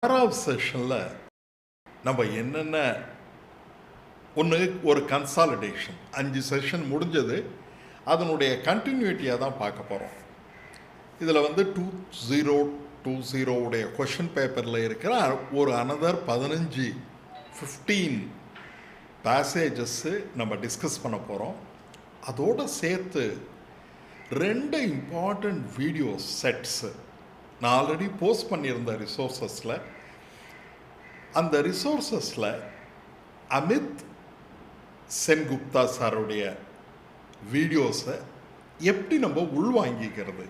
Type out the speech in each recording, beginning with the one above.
6வது செஷனில் நம்ம என்னென்ன ஒரு கன்சாலிடேஷன் 5 செஷன் முடிஞ்சது, அதனுடைய கண்டினியூட்டியாக தான் பார்க்க போகிறோம். இதில் 2020 உடைய கொஷின் பேப்பரில் இருக்கிற ஒரு அனதர் 15 பேசேஜஸ்ஸு நம்ம டிஸ்கஸ் பண்ண போகிறோம். அதோடு சேர்த்து 2 இம்பார்ட்டண்ட் வீடியோ செட்ஸு நான் ஆல்ரெடி போஸ்ட் பண்ணியிருந்த ரிசோர்ஸஸில், அந்த ரிசோர்ஸஸில் அமித் சென்குப்தா சாருடைய வீடியோஸை எப்படி நம்ம உள்வாங்கிக்கிறது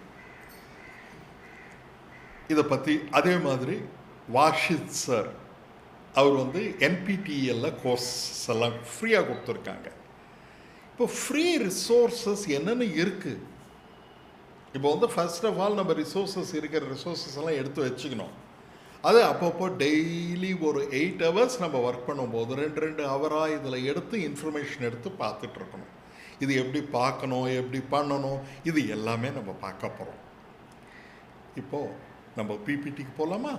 இதை பற்றி, அதே மாதிரி வாஷித் சார் அவர் NPTEL கோர்ஸ் எல்லாம் ஃப்ரீயாக கொடுத்துருக்காங்க. இப்போ ஃப்ரீ ரிசோர்ஸஸ் என்னென்னு இருக்குது. இப்போ ஃபர்ஸ்ட் ஆஃப் ஆல் நம்ம இருக்கிற ரிசோர்ஸஸ் எல்லாம் எடுத்து வச்சுக்கணும். அது அப்பப்போ டெய்லி ஒரு 8 hours நம்ம ஒர்க் பண்ணும்போது 2 ஹவராக இதில் எடுத்து இன்ஃபர்மேஷன் எடுத்து பார்த்துட்ருக்கணும். இது எப்படி பார்க்கணும், எப்படி பண்ணணும், இது எல்லாமே நம்ம பார்க்க போகிறோம். இப்போது நம்ம பிபிடிக்கு போகலாமா?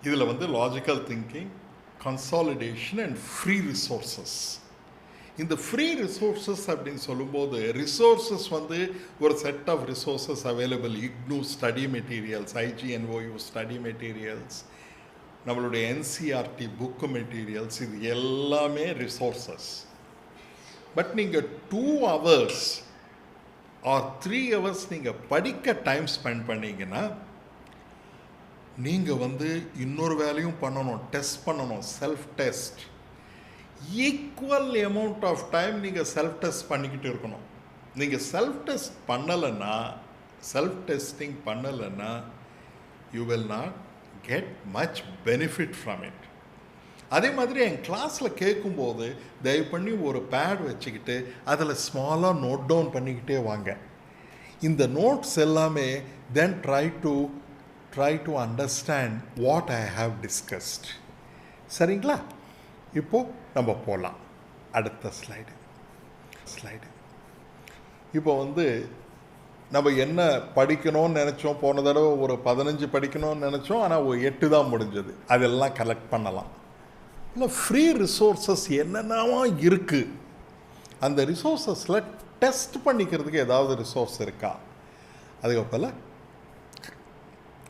இதில் logical thinking, consolidation and free resources. இந்த ஃப்ரீ ரிசோர்ஸஸ் அப்படின்னு சொல்லும்போது ரிசோர்ஸஸ் ஒரு set of resources available. IGNOU study materials, IGNOU study materials, நம்மளுடைய NCERT புக்கு மெட்டீரியல்ஸ், இது எல்லாமே ரிசோர்ஸஸ். பட் நீங்கள் 2 hours ஆர் 3 hours நீங்கள் படிக்க டைம் ஸ்பெண்ட் பண்ணிங்கன்னா நீங்கள் இன்னொரு வேலையும் பண்ணணும், டெஸ்ட் பண்ணணும், self test. Equal amount of time நீங்கள் செல்ஃப் டெஸ்ட் பண்ணிக்கிட்டு இருக்கணும். நீங்கள் செல்ஃப் டெஸ்ட் பண்ணலைன்னா, செல்ஃப் டெஸ்டிங் பண்ணலைன்னா you will not get much benefit from it. அதே மாதிரி என் கிளாஸில் கேட்கும்போது தயவு பண்ணி ஒரு பேட் வச்சுக்கிட்டு அதில் ஸ்மாலாக நோட் டவுன் பண்ணிக்கிட்டே வாங்க. இந்த நோட்ஸ் எல்லாமே then try to understand what I have discussed. சரிங்களா? இப்போது நம்ம போகலாம். அடுத்த ஸ்லைடு. இப்போ நம்ம என்ன படிக்கணும்னு நினச்சோம், போன தடவை ஒரு 15 படிக்கணும்னு நினச்சோம், ஆனால் ஒரு 8 தான் முடிஞ்சது. அதெல்லாம் கலெக்ட் பண்ணலாம். இல்லை ஃப்ரீ ரிசோர்ஸஸ் என்னென்னவா இருக்குது, அந்த ரிசோர்ஸஸில் டெஸ்ட் பண்ணிக்கிறதுக்கு ஏதாவது ரிசோர்ஸ் இருக்கா? அதுக்கப்புறம்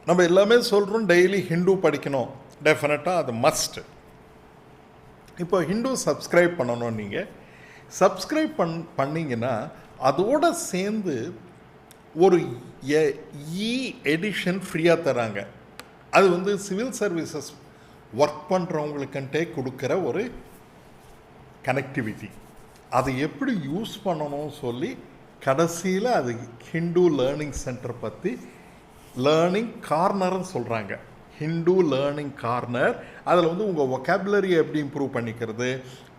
நம்ம எல்லாமே சொல்கிறோம் டெய்லி ஹிந்து படிக்கணும், டெஃபினட்டாக அது மஸ்ட்டு. இப்போ ஹிந்து சப்ஸ்கிரைப் பண்ணணும். நீங்கள் சப்ஸ்கிரைப் பண்ணிங்கன்னா அதோடு சேர்ந்து ஒரு எடிஷன் ஃப்ரீயாக தராங்க. அது சிவில் சர்வீசஸ் ஒர்க் பண்ணுறவங்களுக்குன்ட்டே கொடுக்குற ஒரு கனெக்டிவிட்டி. அதை எப்படி யூஸ் பண்ணணும்னு சொல்லி கடைசியில் அது ஹிந்து லேர்னிங் சென்டர் பற்றி லேர்னிங் கார்னர்னு சொல்கிறாங்க. Hindu learning corner. அதில் உங்கள் வொக்காபுலரியை எப்படி இம்ப்ரூவ் பண்ணிக்கிறது,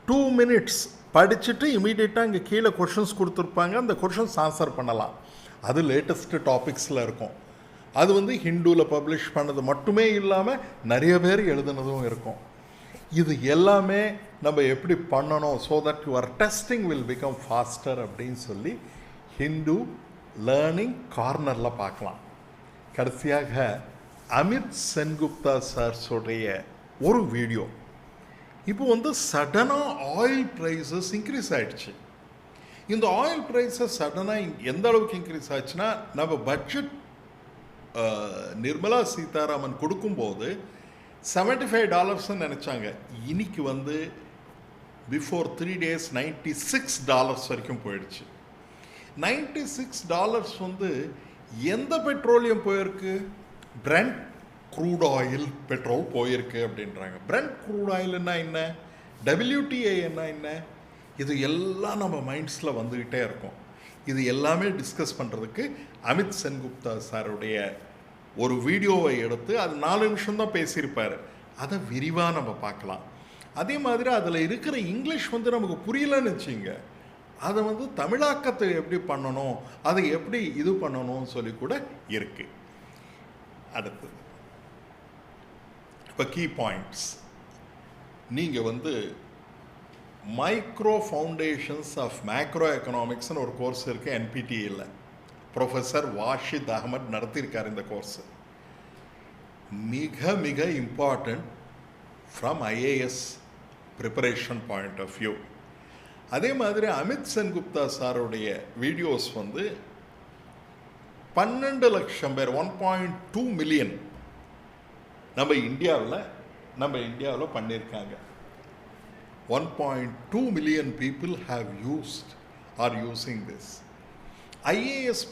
2 minutes படிச்சுட்டு இமீடியட்டாக இங்கே கீழே கொஷின்ஸ் கொடுத்துருப்பாங்க, அந்த கொஷின்ஸ் ஆன்சர் பண்ணலாம். அது லேட்டஸ்ட்டு டாபிக்ஸில் இருக்கும். அது ஹிந்துவில் பப்ளிஷ் பண்ணது மட்டுமே இல்லாமல் நிறைய பேர் எழுதுனதும் இருக்கும். இது எல்லாமே நம்ம எப்படி பண்ணணும் so that your testing will become faster அப்படின்னு சொல்லி ஹிந்து லேர்னிங் கார்னரில் பார்க்கலாம். கடைசியாக அமித் சென்குப்தா சார்ஸோடைய ஒரு வீடியோ. இப்போ சடனாக ஆயில் ப்ரைஸஸ் இன்க்ரீஸ் ஆகிடுச்சு. இந்த ஆயில் ப்ரைஸஸ் சடனாக எந்த அளவுக்கு இன்க்ரீஸ் ஆச்சுன்னா, நம்ம பட்ஜெட் நிர்மலா சீதாராமன் கொடுக்கும்போது $75 நினச்சாங்க. இன்னைக்கு பிஃபோர் 3 days $96 வரைக்கும் போயிடுச்சு. $96 எந்த பெட்ரோலியம் போயிருக்கு? பிரெண்ட் க்ரூட் ஆயில் பெட்ரோல் போயிருக்கு அப்படின்றாங்க. பிரெண்ட் க்ரூட் ஆயில்னா என்ன, WTI என்ன, இது எல்லாம் நம்ம மைண்ட்ஸில் வந்துக்கிட்டே இருக்கும். இது எல்லாமே டிஸ்கஸ் பண்ணுறதுக்கு அமித் சென்குப்தா சாருடைய ஒரு வீடியோவை எடுத்து, அது 4 நிமிஷம் தான் பேசியிருப்பார், அதை விரிவாக நம்ம பார்க்கலாம். அதே மாதிரி அதில் இருக்கிற இங்கிலீஷ் நமக்கு புரியலன்னு வச்சுங்க, அதை தமிழாக்கத்தை எப்படி பண்ணணும், அதை எப்படி இது பண்ணணும்னு சொல்லி கூட இருக்குது. அடுத்தது இப்போ கீ பாயிண்ட்ஸ். நீங்கள் மைக்ரோ ஃபவுண்டேஷன்ஸ் ஆஃப் மேக்ரோ எக்கனாமிக்ஸ்னு ஒரு கோர்ஸ் இருக்குது NPTEL. ப்ரொஃபஸர் வாஷித் அகமத் நடத்தியிருக்கார் இந்த கோர்ஸு. மிக மிக important from IAS preparation point of view. அதே மாதிரி அமித் சென்குப்தா சாருடைய வீடியோஸ் வந்து 12 லட்சம் பேர் 1.2 மில்லியன் நம்ம இந்தியாவில் பண்ணியிருக்காங்க. 1.2 million people have used or using this. IAS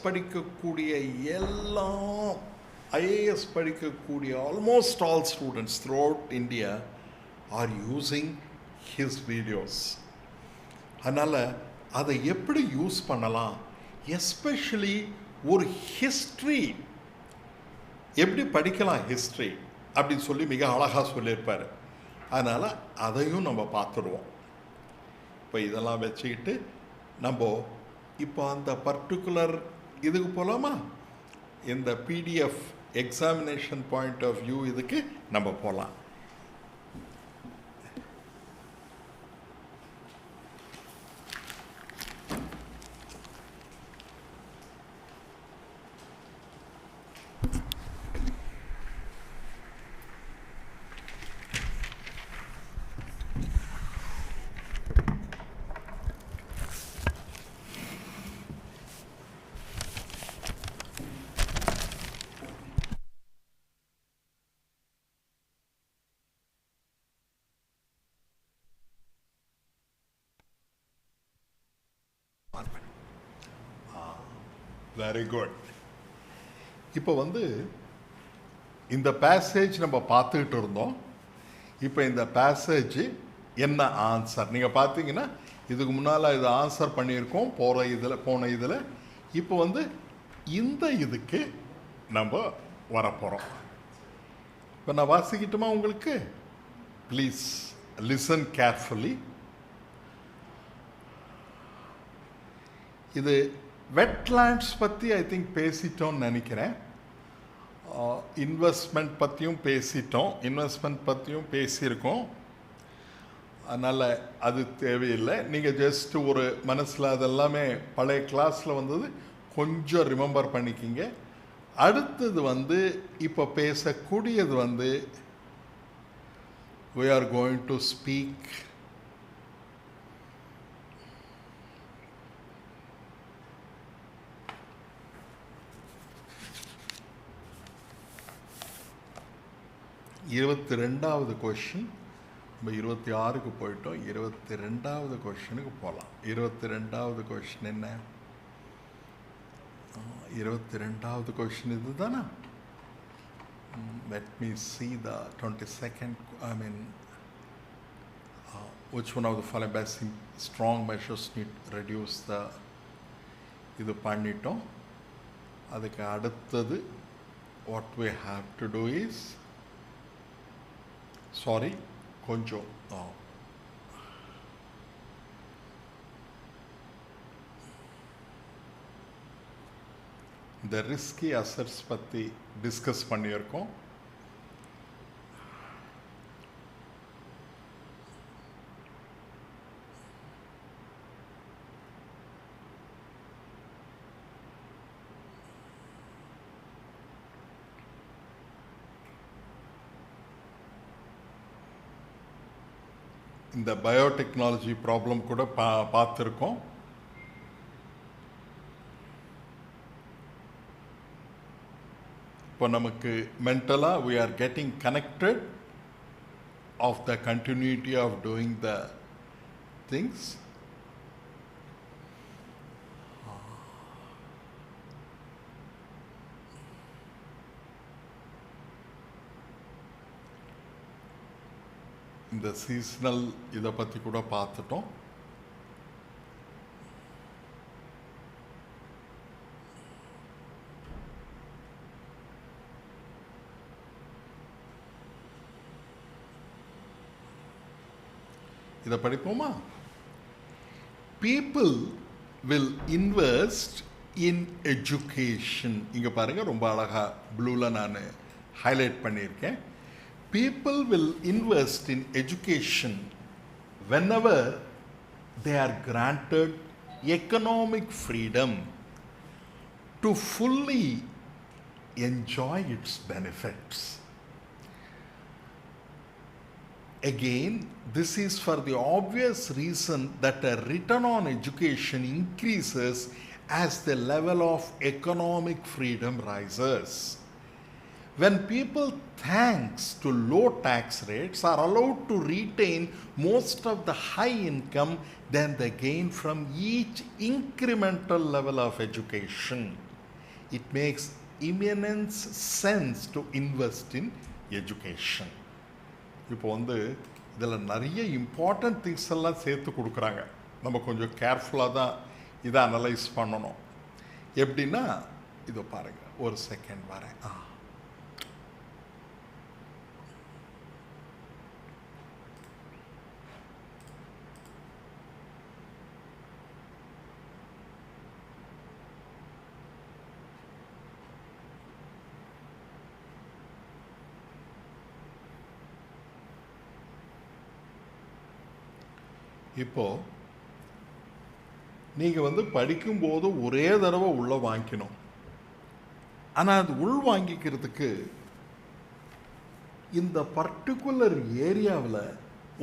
படிக்கக்கூடிய almost all students throughout India are using his videos. அதனால் அதை எப்படி யூஸ் பண்ணலாம், எஸ்பெஷலி ஒரு ஹிஸ்ட்ரி எப்படி படிக்கலாம் ஹிஸ்ட்ரி அப்படின்னு சொல்லி மிக அழகாக சொல்லியிருப்பார். அதனால் அதையும் நம்ம பார்த்துடுவோம். இப்போ இதெல்லாம் வச்சுக்கிட்டு நம்ம இப்போ அந்த பர்டிகுலர் இதுக்கு போகலாமா, இந்த PDF examination point of view இதுக்கு நம்ம போகலாம். Very good. இப்போ வந்து இந்த பேசேஜ் நம்ம பார்த்துக்கிட்டு இருந்தோம். இப்போ இந்த பேசேஜ் என்ன ஆன்சர் நீங்கள் பார்த்தீங்கன்னா இதுக்கு முன்னால் இது ஆன்சர் பண்ணியிருக்கோம் போன இதில். இப்போ வந்து இந்த இதுக்கு நம்ம வரப்போகிறோம். இப்போ நான் வாசிக்கிட்டுமா உங்களுக்கு? Please listen carefully. இது வெட்லேண்ட்ஸ் பற்றி ஐ திங்க் பேசிட்டோம்னு நினைக்கிறேன். இன்வெஸ்ட்மெண்ட் பற்றியும் பேசியிருக்கோம். அதனால் அது தேவையில்லை. நீங்கள் ஜஸ்ட் ஒரு மனசில் அதெல்லாமே பழைய கிளாஸில் வந்தது கொஞ்சம் ரிமெம்பர் பண்ணிக்கிங்க. அடுத்தது வந்து இப்போ பேசக்கூடியது வந்து we are going to speak இருபத்தி ரெண்டாவது கொஷின். நம்ம 26க்கு போயிட்டோம். 22வது கொஷினுக்கு போகலாம். 22வது கொஷின் என்ன? 22வது கொஷின் இது தானே? Let me see the 22nd. Which one of the following best strong measures need reduce the இது பண்ணிட்டோம். அதுக்கு அடுத்தது what we have to do is கொஞ்சம் இந்த ரிஸ்கி அசட்ஸ் பற்றி டிஸ்கஸ் பண்ணியிருக்கோம். இந்த பயோடெக்னாலஜி ப்ராப்ளம் கூட பார்த்துருக்கோம். இப்போ நமக்கு மென்டலாக we are getting connected of the continuity of doing the things. இந்த சீசனல் இதை பற்றி கூட பார்த்துட்டோம். இதை படிப்போமா? People will invest in education. இங்கே பாருங்கள், ரொம்ப அழகாக ப்ளூவில் நான் ஹைலைட் பண்ணியிருக்கேன். People will invest in education whenever they are granted economic freedom to fully enjoy its benefits. Again, this is for the obvious reason that a return on education increases as the level of economic freedom rises. When people, thanks to low tax rates, are allowed to retain most of the high income, then they gain from each incremental level of education. It makes immense sense to invest in education. இப்போ இதில் நிறைய important things எல்லாம் சேர்த்து கொடுக்குறாங்க. நம்ம கொஞ்சம் கேர்ஃபுல்லாக தான் இதை அனலைஸ் பண்ணணும். எப்படின்னா இதோ பாருங்கள், ஒரு செகண்ட் வரேன். இப்போது நீங்கள் படிக்கும்போது ஒரே தடவை உள்ளே வாங்கிக்கணும். ஆனால் அது உள் வாங்கிக்கிறதுக்கு இந்த பர்டிகுலர் ஏரியாவில்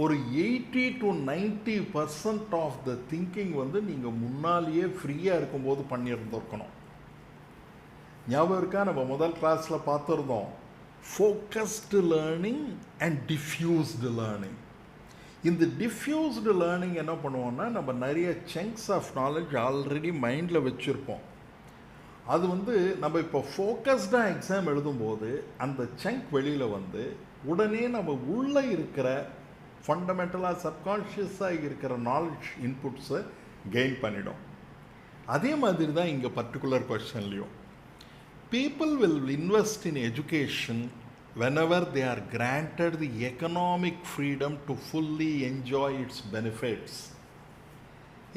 ஒரு 80 to 90% ஆஃப் த திங்கிங் நீங்கள் முன்னாலேயே ஃப்ரீயாக இருக்கும்போது பண்ணியிருந்துருக்கணும். ஞாபகம் இருக்கா? நம்ம முதல் கிளாஸில் பார்த்துருந்தோம், focused learning and diffused learning. இந்த டிஃப்யூஸ்டு லேர்னிங் என்ன பண்ணுவோம்னா, நம்ம நிறைய சங்க்ஸ் ஆஃப் நாலேஜ் ஆல்ரெடி மைண்டில் வச்சுருப்போம். அது நம்ம இப்போ ஃபோக்கஸ்டாக எக்ஸாம் எழுதும்போது அந்த சங்க் வெளியில் உடனே நம்ம உள்ளே இருக்கிற ஃபண்டமெண்டலாக சப்கான்ஷியஸாக இருக்கிற நாலேஜ் இன்புட்ஸை கெயின் பண்ணிடும். அதே மாதிரி தான் இங்கே பர்டிகுலர் கொஸ்டின்லையும் people will invest in education whenever they are granted the economic freedom to fully enjoy its benefits.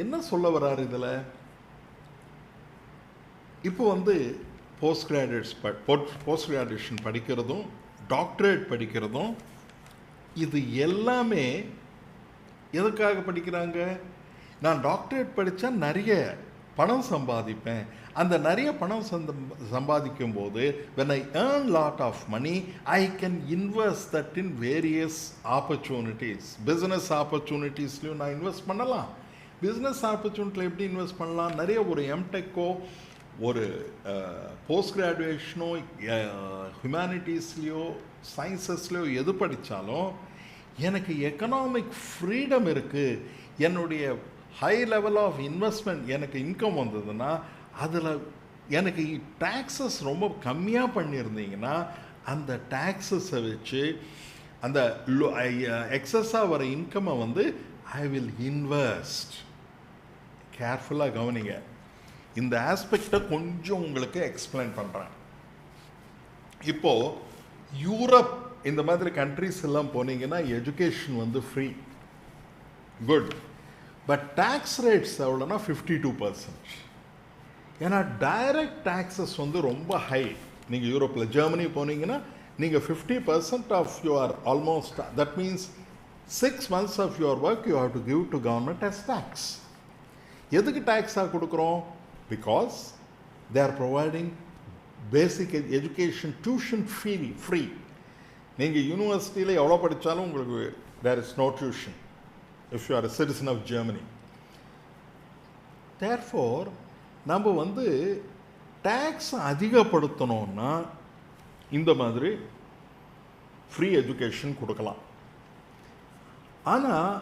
என்ன சொல்ல வராரு இதில்? இப்போ போஸ்ட் கிராஜுவேஷன் படிக்கிறதும் டாக்டரேட் படிக்கிறதும் இது எல்லாமே எதுக்காக படிக்கிறாங்க? நான் டாக்டரேட் படித்தா நிறைய பணம் சம்பாதிப்பேன். அந்த நிறைய பணம் சம்பாதிக்கும் போது when I earn lot of money, I can invest that in various opportunities. Business ஆப்பர்ச்சுனிட்டிஸ்லையும் நான் இன்வெஸ்ட் பண்ணலாம். பிஸ்னஸ் ஆப்பர்ச்சுனிட்டியில் எப்படி இன்வெஸ்ட் பண்ணலாம்? நிறைய ஒரு எம்டெக்கோ ஒரு போஸ்ட் கிராஜுவேஷனோ ஹியூமனிட்டிஸ்லேயோ சயின்சஸ்லையோ எது படித்தாலும் எனக்கு எக்கனாமிக் ஃப்ரீடம் இருக்குது. என்னுடைய ஹை லெவல் ஆஃப் இன்வெஸ்ட்மெண்ட் எனக்கு இன்கம் வந்ததுன்னா அதில் எனக்கு டேக்ஸஸ் ரொம்ப கம்மியாக பண்ணியிருந்தீங்கன்னா அந்த டேக்ஸஸை வச்சு அந்த எக்ஸஸாக வர இன்கம்மை ஐ வில் இன்வெஸ்ட். கேர்ஃபுல்லாக கவனிங்க. இந்த ஆஸ்பெக்டை கொஞ்சம் உங்களுக்கு எக்ஸ்பிளைன் பண்ணுறேன். இப்போது யூரோப் இந்த மாதிரி கண்ட்ரிஸ் எல்லாம் போனீங்கன்னா education free, good. But tax rates எவ்வளோனா 52%. ஏன்னா டைரக்ட் டேக்ஸஸ் ரொம்ப ஹை. நீங்கள் யூரோப்பில் ஜெர்மனி போனீங்கன்னா நீங்கள் 50% of your almost, that means 6 months of your work you have to give to government as tax. எதுக்கு டேக்ஸாக கொடுக்குறோம்? Because they are providing basic education tuition free. நீங்கள் யூனிவர்சிட்டியில் எவ்வளோ படித்தாலும் உங்களுக்கு there is no tuition if you are a citizen of Germany. Therefore, நம்ம tax அதிகப்படுத்தணும்னா இந்த மாதிரி ஃப்ரீ எஜுகேஷன் கொடுக்கலாம். ஆனால்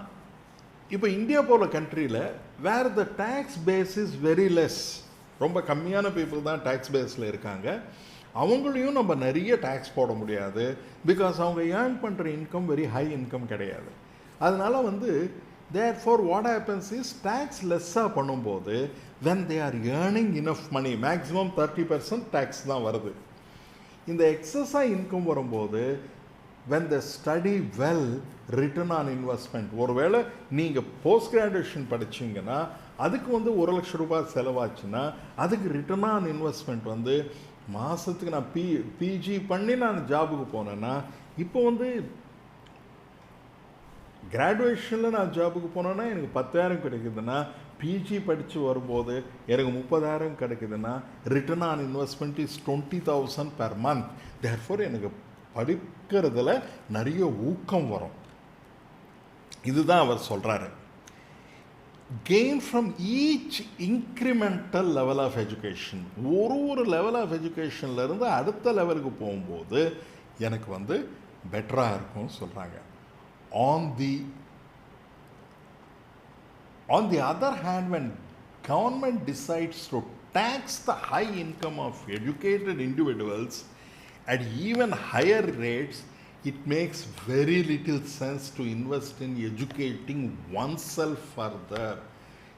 இப்போ இந்தியா போல கண்ட்ரியில் where the tax base is very less, ரொம்ப கம்மியான பீப்புள் தான் டேக்ஸ் பேஸில் இருக்காங்க. அவங்களையும் நம்ம நிறைய டேக்ஸ் போட முடியாது. பிகாஸ் அவங்க ஏர்ன் பண்ணுற இன்கம் வெரி ஹை இன்கம் கிடையாது. அதனால் therefore what happens is tax லெஸ்ஸாக பண்ணும்போது when they are earning enough money, maximum 30% tax தான் வருது. இந்த எக்ஸஸாக இன்கம் வரும்போது when they study well, return on investment. ஒருவேளை நீங்கள் போஸ்ட் கிராஜுவேஷன் படிச்சிங்கன்னா அதுக்கு 1 லட்சம் ரூபாய் செலவாச்சுன்னா அதுக்கு ரிட்டர்ன் ஆன் இன்வெஸ்ட்மெண்ட் மாதத்துக்கு நான் பிஜி பண்ணி நான் ஜாபுக்கு போனேன்னா இப்போ கிராஜுவேஷனில் நான் ஜாபுக்கு போனேன்னா எனக்கு 10,000 கிடைக்குதுன்னா பிஜி படித்து வரும்போது எனக்கு 30,000 கிடைக்குதுன்னா return on investment is 20,000 per month. Therefore எனக்கு படிக்கிறதுல நிறைய ஊக்கம் வரும். இதுதான் அவர் சொல்கிறாரு. Gain from each incremental level of education. ஒரு லெவல் ஆஃப் எஜுகேஷன்லேருந்து அடுத்த லெவலுக்கு போகும்போது எனக்கு வந்து பெட்டராக இருக்கும்னு சொல்கிறாங்க. On the other hand, when government decides to tax the high income of educated individuals at even higher rates, it makes very little sense to invest in educating oneself further.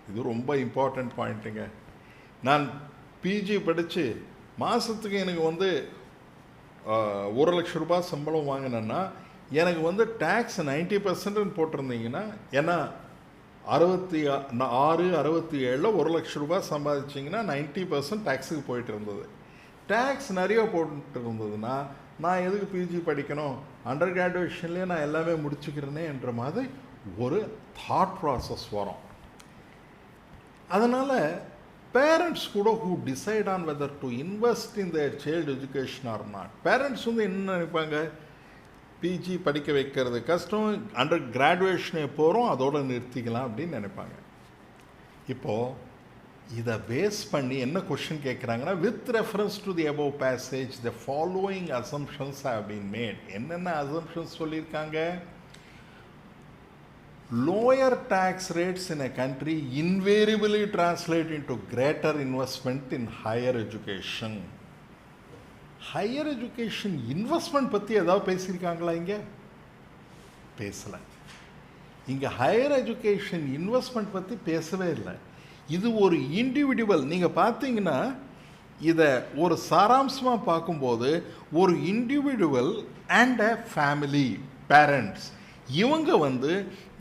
இது ரொம்ப இம்பார்ட்டண்ட் பாயிண்ட்டுங்க. நான் PG படித்து மாதத்துக்கு எனக்கு வந்து 1,00,000 ரூபாய் சம்பளம் வாங்கினேன்னா எனக்கு வந்து டேக்ஸ் 90% போட்டிருந்தீங்கன்னா, ஏன்னா 66, 67 1,00,000 ரூபாய் சம்பாதிச்சிங்கன்னா 90% டேக்ஸுக்கு போயிட்டு இருந்தது. டேக்ஸ் நிறைய போட்டு இருந்ததுன்னா நான் எதுக்கு பிஜி படிக்கணும், அண்டர் கிராஜுவேஷன்லேயே நான் எல்லாமே முடிச்சுக்கிறேனே என்ற மாதிரி ஒரு தாட் ப்ராசஸ் வரும். அதனால் பேரண்ட்ஸ் கூட who decide on whether to invest in their child education or not, parents வந்து என்ன நினைப்பாங்க, பிஜி படிக்க வைக்கிறது கஷ்டம், அண்டர் கிராஜுவேஷனே போகிறோம், அதோடு நிறுத்திக்கலாம் அப்படின்னு நினைப்பாங்க. இப்போது இதை பேஸ் பண்ணி என்ன கொஷின் கேட்குறாங்கன்னா, with reference to the above passage the following assumptions have been made. என்னென்ன அசம்ஷன்ஸ் சொல்லியிருக்காங்க? Lower tax rates in a country invariably translate into greater investment in higher education. Higher education investment பற்றி ஏதாவது பேசியிருக்காங்களா? இங்கே பேசலை. இங்கே higher education investment பற்றி பேசவே இல்லை. இது ஒரு இண்டிவிஜுவல். நீங்கள் பார்த்தீங்கன்னா இதை ஒரு சாராம்சமாக பார்க்கும்போது ஒரு individual and a family, parents, இவங்க வந்து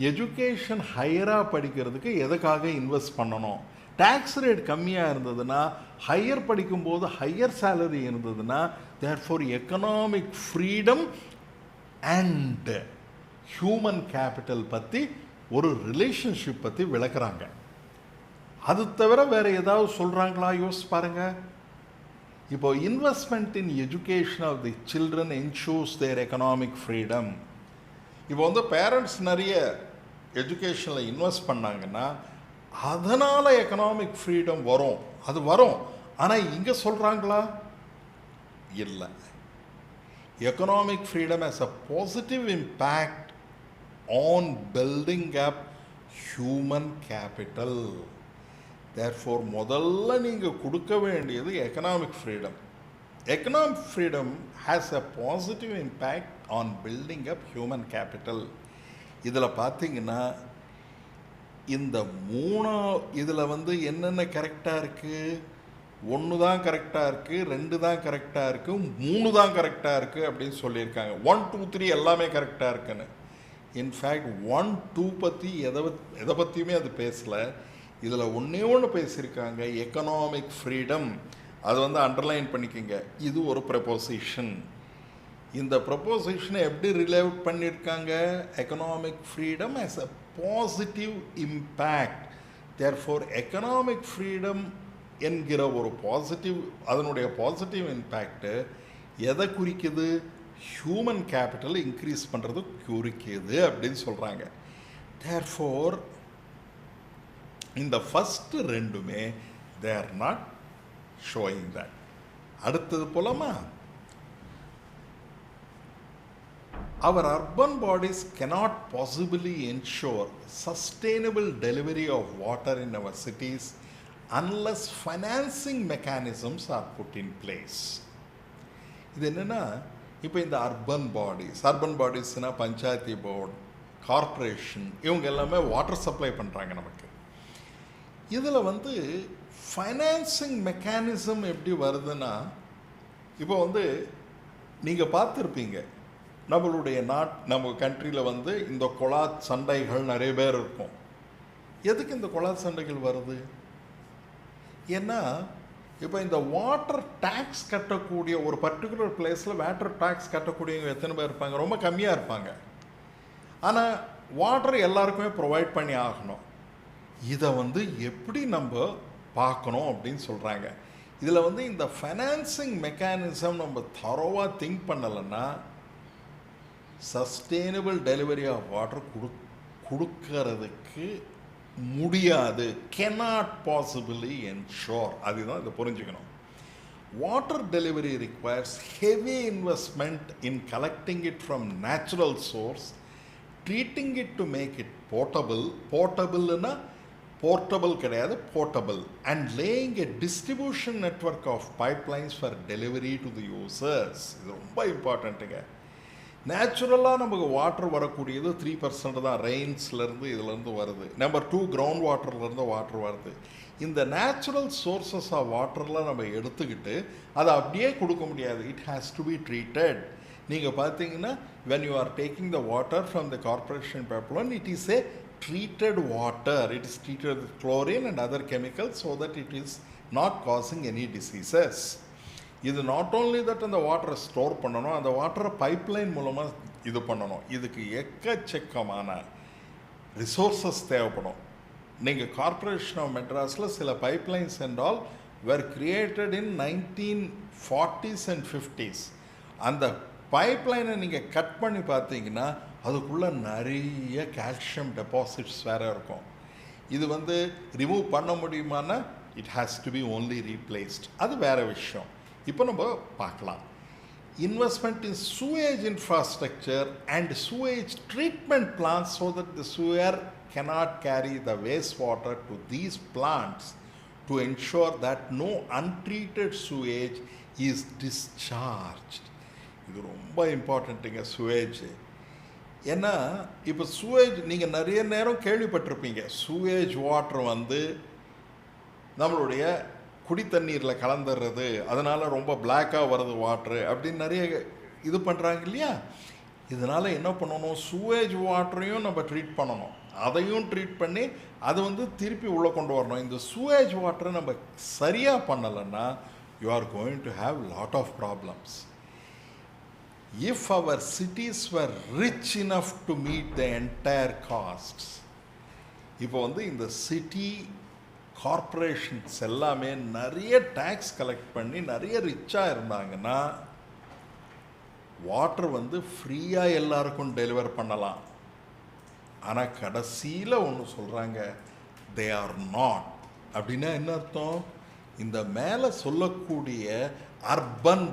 எஜுகேஷன் ஹையராக படிக்கிறதுக்கு எதுக்காக இன்வெஸ்ட் பண்ணணும்? டேக்ஸ் ரேட் கம்மியாக இருந்ததுன்னா, ஹையர் படிக்கும்போது ஹையர் சேலரி இருந்ததுன்னா, therefore economic freedom and human capital பற்றி ஒரு ரிலேஷன்ஷிப் பற்றி விளக்குறாங்க. அது தவிர வேறு ஏதாவது சொல்கிறாங்களா? யோசிச்சு பாருங்கள். இப்போ investment in education of the children ensures their economic freedom. இப்போ வந்து பேரண்ட்ஸ் நிறைய எஜுகேஷனில் இன்வெஸ்ட் பண்ணாங்கன்னா அதனால் எக்கனாமிக் ஃப்ரீடம் வரும். அது வரும். ஆனால் இங்கே சொல்கிறாங்களா? இல்லை. Economic freedom has a positive impact on building up human capital. Therefore முதல்ல நீங்கள் கொடுக்க வேண்டியது economic freedom. Economic freedom has a positive impact on building up human capital. இதில் பார்த்தீங்கன்னா இந்த இதில் வந்து என்னென்ன கரெக்டாக இருக்குது? 1 தான் கரெக்டாக இருக்குது, 2 தான் கரெக்டாக இருக்குது, 3 தான் கரெக்டாக இருக்குது அப்படின்னு சொல்லியிருக்காங்க. 1, 2, 3 எல்லாமே கரெக்டாக இருக்குன்னு. இன்ஃபேக்ட் 1, 2 பற்றி எதை பற்றியுமே அது பேசலை. இதில் ஒன்று பேசியிருக்காங்க, எக்கனாமிக் ஃப்ரீடம். அது வந்து அண்டர்லைன் பண்ணிக்கோங்க. இது ஒரு ப்ரப்போசிஷன். இந்த ப்ரப்போசிஷனை எப்படி ரிலேட் பண்ணியிருக்காங்க? Economic freedom as a positive impact. Therefore economic freedom என்கிற ஒரு பாசிட்டிவ், அதனுடைய பாசிட்டிவ் இம்பேக்டு எதை குறிக்குது? ஹியூமன் கேபிட்டல் இன்க்ரீஸ் பண்ணுறது குறிக்குது அப்படின்னு சொல்கிறாங்க. தேர்ஃபோர் இந்த ஃபஸ்ட்டு ரெண்டுமே they are not showing that. அடுத்தது போலாமா? Our urban bodies cannot possibly ensure sustainable delivery of water in our cities unless financing mechanisms are put in place. இது என்னென்னா, இப்போ இந்த அர்பன் பாடிஸ்னால் பஞ்சாயத்து போர்டு, கார்ப்பரேஷன், இவங்க எல்லாமே வாட்டர் சப்ளை பண்ணுறாங்க நமக்கு. இதில் வந்து ஃபைனான்சிங் மெக்கானிசம் எப்படி வருதுன்னா, இப்போ வந்து நீங்கள் பார்த்துருப்பீங்க, நம்மளுடைய நம்ம கண்ட்ரியில் வந்து இந்த கொலா சண்டைகள் நிறைய பேர் இருக்கும். எதுக்கு இந்த கொலா சண்டைகள் வருது? ஏன்னா இப்போ இந்த வாட்டர் டேக்ஸ் கட்டக்கூடிய ஒரு பர்டிகுலர் பிளேஸில் வாட்டர் டேக்ஸ் கட்டக்கூடியவங்க எத்தனை பேர் இருப்பாங்க? ரொம்ப கம்மியாக இருப்பாங்க. ஆனால் வாட்டர் எல்லாருக்குமே ப்ரொவைட் பண்ணி ஆகணும். இதை வந்து எப்படி நம்ம பார்க்கணும் அப்படின்னு சொல்கிறாங்க. இதில் வந்து இந்த ஃபைனான்சிங் மெக்கானிசம் நம்ம தரோவாக திங்க் பண்ணலைன்னா சஸ்டெயினபிள் டெலிவரி ஆஃப் வாட்டர் கொடுக்கறதுக்கு முடியாது, cannot possibly ensure. அதுதான் இதை புரிஞ்சுக்கணும். Water delivery requires heavy investment in collecting it from natural source, treating it to make it potable, portable-னா portable கிடையாது, portable, and laying a distribution network of pipelines for delivery to the users. இது ரொம்ப இம்பார்ட்டண்ட்டுங்க. நேச்சுரலாக நமக்கு water வரக்கூடியது 3% தான், ரெயின்ஸ்லேருந்து இதுலேருந்து வருது. Number 2 ground வாட்டர்லேருந்து water வருது. இந்த நேச்சுரல் சோர்சஸ் ஆஃப் வாட்டர்லாம் நம்ம எடுத்துக்கிட்டு அதை அப்படியே கொடுக்க முடியாது. It has to be treated. நீங்கள் பார்த்தீங்கன்னா when you are taking the water from the corporation pipeline, it is a treated water. It is treated with chlorine and other chemicals so that it is not causing any diseases. இது not only that அந்த வாட்டரை store பண்ணணும், அந்த வாட்டரை pipeline மூலமாக இது பண்ணணும். இதுக்கு எக்கச்சக்கமான ரிசோர்ஸஸ் தேவைப்படும். நீங்கள் கார்ப்பரேஷன் ஆஃப் மெட்ராஸில் சில pipelines and all were created in 1940s and 50s. அந்த பைப்லைனை நீங்கள் கட் பண்ணி பார்த்தீங்கன்னா அதுக்குள்ளே நிறைய கால்சியம் டெபாசிட்ஸ் வேறு இருக்கும். இது ரிமூவ் பண்ண முடியுமானா it has to be only replaced. அது வேறு விஷயம். இப்போ நம்ம பார்க்கலாம். Investment in sewage infrastructure and sewage treatment plants so that the sewer cannot carry the wastewater to these plants to ensure that no untreated sewage is discharged. இது ரொம்ப இம்பார்ட்டண்ட்டுங்க sewage. ஏன்னா இப்போ sewage நீங்கள் நிறைய நேரம் கேள்விப்பட்டிருப்பீங்க. sewage வாட்டர் நம்மளுடைய குடி தண்ணீரில் கலந்துடுறது, அதனால் ரொம்ப பிளாக்காக வருது வாட்ரு அப்படின்னு நிறைய இது பண்ணுறாங்க இல்லையா. இதனால் என்ன பண்ணணும், சூவேஜ் வாட்டரையும் நம்ம ட்ரீட் பண்ணணும், அதையும் ட்ரீட் பண்ணி அது திருப்பி உள்ளே கொண்டு வரணும். இந்த சூவேஜ் வாட்டரை நம்ம சரியாக பண்ணலைன்னா you are going to have lot of problems. If our cities were rich enough to meet the entire costs. இப்போ இந்த சிட்டி கார்ப்பரேஷன்ஸ் எல்லாமே நிறைய டேக்ஸ் கலெக்ட் பண்ணி நிறைய ரிச்சாக இருந்தாங்கன்னா வாட்டர் ஃப்ரீயாக எல்லாருக்கும் டெலிவர் பண்ணலாம். ஆனால் கடைசியில் ஒன்று சொல்கிறாங்க, தே ஆர் நாட். அப்படின்னா என்ன அர்த்தம்? இந்த மேலே சொல்லக்கூடிய அர்பன்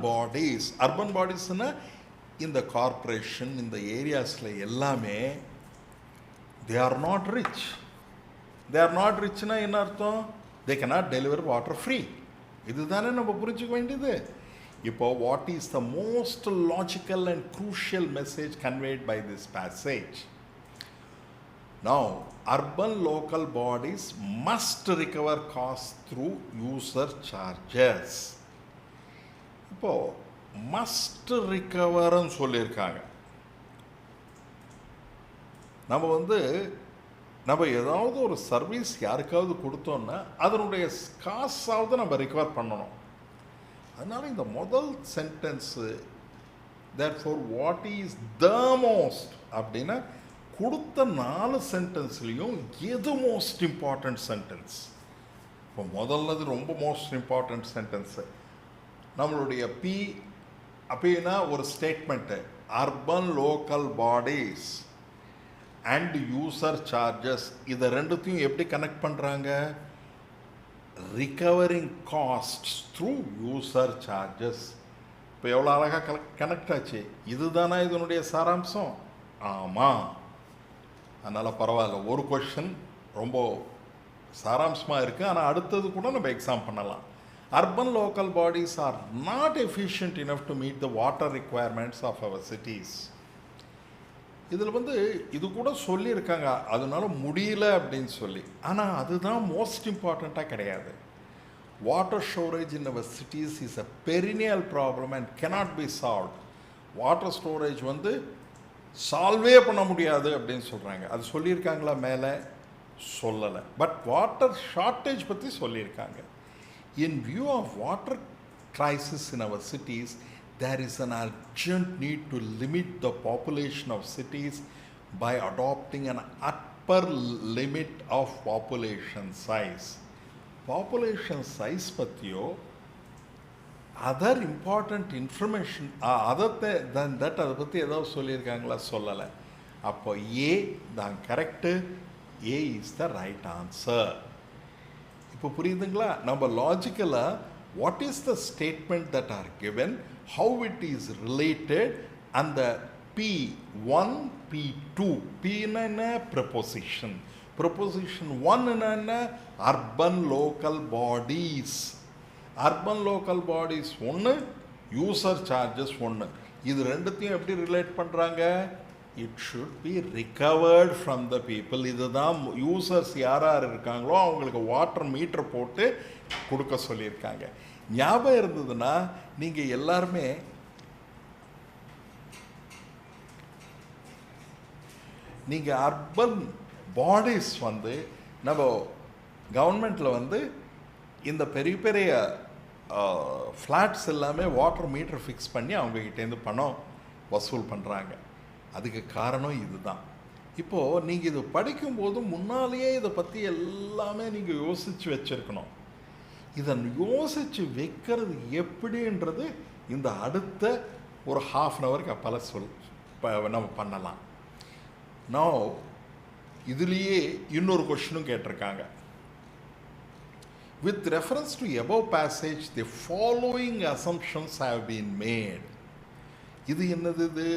பாடிஸ்னால் இந்த கார்ப்பரேஷன் இந்த ஏரியாஸில் எல்லாமே they are not rich. They are not rich na என்ன அர்த்தம்? They cannot deliver water free. இதுதானே நம்ம புரிஞ்சுக்க வேண்டியது. இப்போ what is the most logical and crucial message conveyed by this passage? Now, urban local bodies must recover costs through user charges. இப்போ must recover ன்னு சொல்லியிருக்காங்க. நம்ம ஏதாவது ஒரு சர்வீஸ் யாருக்காவது கொடுத்தோன்னா அதனுடைய காசாவது நம்ம ரிகவர் பண்ணணும். அதனால் இந்த முதல் sentence therefore what is the most அப்படின்னா கொடுத்த 4 சென்டென்ஸ்லேயும் எது மோஸ்ட் இம்பார்ட்டண்ட் சென்டென்ஸ்? இப்போ முதல்லது ரொம்ப மோஸ்ட் இம்பார்ட்டண்ட் சென்டென்ஸு. நம்மளுடைய அப்படின்னா ஒரு statement, urban local bodies and user charges. இதை ரெண்டுத்தையும் எப்படி கனெக்ட் பண்ணுறாங்க? Recovering castes through user charges. இப்போ எவ்வளோ அழகாக கனெக்ட் ஆச்சு. இதுதானா இதனுடைய சாராம்சம்? ஆமாம். அதனால் பரவாயில்ல, ஒரு கொஷின் ரொம்ப சாராம்சமாக இருக்குது. ஆனால் அடுத்தது கூட நம்ம எக்ஸாம் பண்ணலாம். Urban local bodies are not efficient enough to meet the water requirements of our cities. இதில் இது கூட சொல்லியிருக்காங்க அதனால முடியல அப்படின்னு சொல்லி. ஆனால் அதுதான் மோஸ்ட் இம்பார்ட்டண்ட்டாக கிடையாது. Water storage in our cities is a perennial problem and cannot be solve. Water storage solve பண்ண முடியாது அப்படின்னு சொல்கிறாங்க. அது சொல்லியிருக்காங்களா மேலே? சொல்லலை. பட் வாட்டர் ஷார்ட்டேஜ் பற்றி சொல்லியிருக்காங்க. In view of water crisis in our cities, there is an urgent need to limit the population of cities by adopting an upper limit of population size. Population size pathiyo other important information other than that adha pathi edha sollirukangala sollala. அப்போ A தான் correct. A is the right answer. இப்போ புரியுதுங்களா? நம்ம லாஜிக்கலாக what is the statement that are given, how it is related, அந்த P1 P2, Pனா என்ன? Proposition. Proposition 1 என்ன? Urban local bodies. Urban local bodies ஒன்று, யூசர் சார்ஜஸ் ஒன்று. இது ரெண்டுத்தையும் எப்படி ரிலேட் பண்ணுறாங்க? It should be recovered from the people. இதுதான் யூசர்ஸ் யார் யார் இருக்காங்களோ அவங்களுக்கு வாட்டர் மீட்டர் போட்டு கொடுக்க சொல்லியிருக்காங்க. ஞாபகம் இருந்ததுன்னா நீங்கள் எல்லாருமே நீங்கள் அர்பன் பாடிஸ் வந்து நம்ம கவர்மெண்ட்டில் இந்த பெரிய பெரிய ஃப்ளாட்ஸ் எல்லாமே வாட்டர் மீட்டர் ஃபிக்ஸ் பண்ணி அவங்ககிட்டேருந்து பணம் வசூல் பண்ணுறாங்க. அதுக்கு காரணம் இதுதான். இப்போது நீங்கள் இது படிக்கும்போது முன்னாலேயே இதை பற்றி எல்லாமே நீங்கள் யோசித்து வச்சுருக்கணும். இதை யோசித்து வைக்கிறது எப்படின்றது இந்த அடுத்த ஒரு ½ அப்பால் நம்ம பண்ணலாம். நான் இதுலேயே இன்னொரு கொஷினும் கேட்டிருக்காங்க. With reference to above passage, the following assumptions have been made. இது என்னது? இது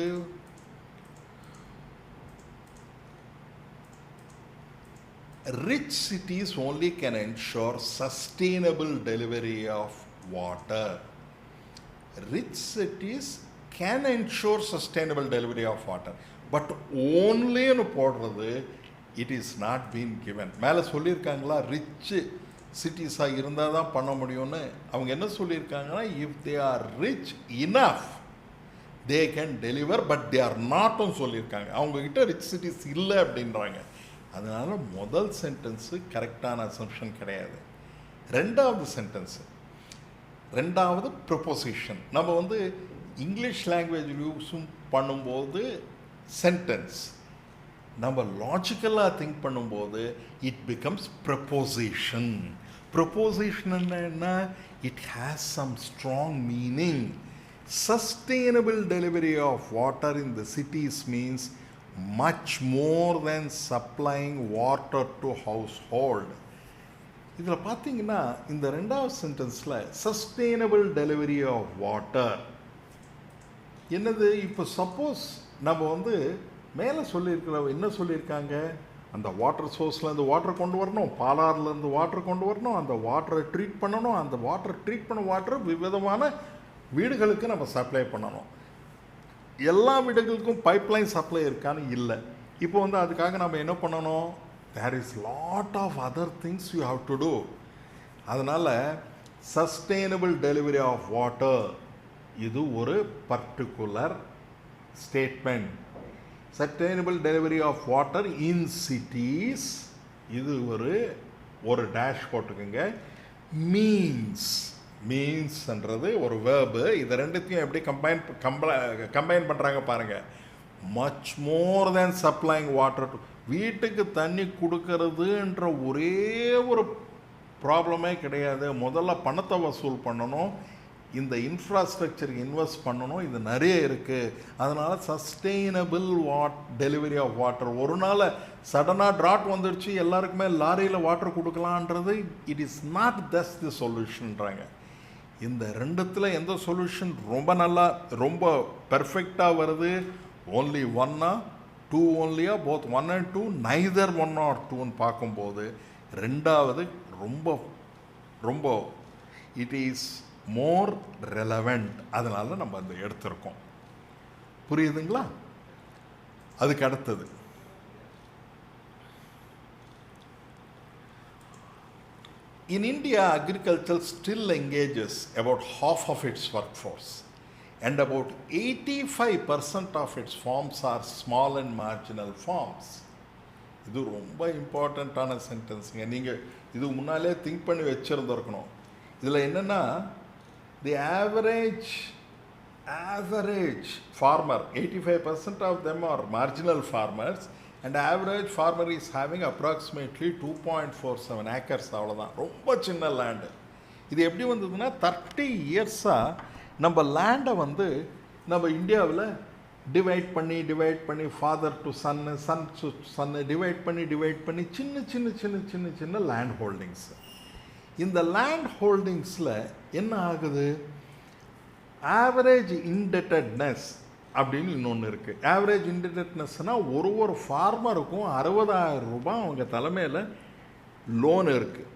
rich cities only can ensure sustainable delivery of water. Rich cities can ensure sustainable delivery of water, but only னு போடுறது it is not been given. மேலே சொல்லியிருக்காங்களா rich சிட்டிஸாக இருந்தால் தான் பண்ண முடியும்னு? அவங்க என்ன சொல்லியிருக்காங்கன்னா, if they are rich enough they can deliver, but they are நாட்டும் சொல்லியிருக்காங்க. அவங்கக்கிட்ட ரிச் சிட்டிஸ் இல்லை அப்படின்றாங்க. அதனால் முதல் சென்டென்ஸு கரெக்டான அசம்ஷன் கிடையாது. ரெண்டாவது ப்ரொபோசிஷன். நம்ம இங்கிலீஷ் லாங்குவேஜ் யூஸும் பண்ணும்போது சென்டென்ஸ், நம்ம லாஜிக்கலாக திங்க் பண்ணும்போது இட் பிகம்ஸ் ப்ரப்போசிஷன். ப்ரப்போசிஷன் என்ன? It has some strong meaning. Sustainable delivery of water in the cities means much more than supplying water to household. இதில் பார்த்தீங்கன்னா இந்த ரெண்டாவது சென்டென்ஸில் சஸ்டெயினபிள் டெலிவரி ஆஃப் வாட்டர் என்னது? இப்போ சப்போஸ் நம்ம மேலே சொல்லியிருக்கிற என்ன சொல்லியிருக்காங்க, அந்த வாட்டர் சோர்ஸ்லேருந்து வாட்டர் கொண்டு வரணும், பாலாறுலேருந்து வாட்டர் கொண்டு வரணும், அந்த வாட்டரை ட்ரீட் பண்ணணும், அந்த வாட்டர் ட்ரீட் பண்ண வாட்டர் விவிதமான வீடுகளுக்கு நம்ம சப்ளை பண்ணணும். எல்லா வீடுகளுக்கும் பைப்லைன் சப்ளை இருக்கான்னு இல்லை. இப்போ அதுக்காக நம்ம என்ன பண்ணணும்? There is lot of other things you have to do. அதனால் சஸ்டெயினபிள் டெலிவரி ஆஃப் வாட்டர் இது ஒரு particular statement. Sustainable delivery of water in cities, இது ஒரு டேஷ் போட்டுக்கோங்க. மீன்ஸ்ன்றது ஒரு வேர்பு. இது ரெண்டுத்தையும் எப்படி கம்பைன் பண்ணுறாங்க பாருங்கள். Much more than supplying water to, வீட்டுக்கு தண்ணி கொடுக்கறதுன்ற ஒரே ஒரு ப்ராப்ளமே கிடையாது. முதல்ல பணத்தை வசூல் பண்ணணும், இந்த இன்ஃப்ராஸ்ட்ரக்சருக்கு இன்வெஸ்ட் பண்ணணும், இது நிறைய இருக்குது. அதனால் சஸ்டெயினபிள் டெலிவரி ஆஃப் வாட்டர். ஒரு நாள் சடனாக ட்ராட் வந்துடுச்சு, எல்லாருக்குமே லாரியில் வாட்டர் கொடுக்கலான்றது it is not thus the சொல்யூஷன்றாங்க. இந்த ரெண்டுத்தில் எந்த சொல்யூஷன் ரொம்ப பெர்ஃபெக்டாக வருது? ஓன்லி 1 or 2 ஒன்லியா, போத் 1 and 2, நைதர் 1 or 2ன்னு பார்க்கும்போது ரெண்டாவது ரொம்ப இட் இஸ் மோர் ரெலவெண்ட். அதனால் நம்ம எடுத்திருக்கோம். புரியுதுங்களா? அதுக்கு அடுத்தது in India, agriculture still engages about half of its workforce, and about 85% of its farms are small and marginal farms. இது ரொம்ப இம்பார்ட்டண்ட்டான சென்டென்ஸுங்க. நீங்கள் இது முன்னாலே திங்க் பண்ணி வச்சுருந்துருக்கணும். இதில் என்னென்னா, the average farmer, 85% of them are marginal farmers, and average farmer is having approximately 2.47 acres. அவ்வளோதான், ரொம்ப சின்ன லேண்டு. இது எப்படி வந்ததுன்னா 30 இயர்ஸாக நம்ம லேண்டை நம்ம இந்தியாவில் டிவைட் பண்ணி ஃபாதர் டு சன்னு, சன் டு சன்னு டிவைட் பண்ணி சின்ன லேண்ட் ஹோல்டிங்ஸ். இந்த லேண்ட் ஹோல்டிங்ஸில் என்ன ஆகுது, ஆவரேஜ் இன்டெட்டட்னஸ் அப்படின்னு இன்னொன்று இருக்குது. ஆவரேஜ் இன்டெட்டட்னஸ்னால் ஒரு ஃபார்மருக்கும் 60,000 ரூபாய் அவங்க தலைமையில் லோன் இருக்குது.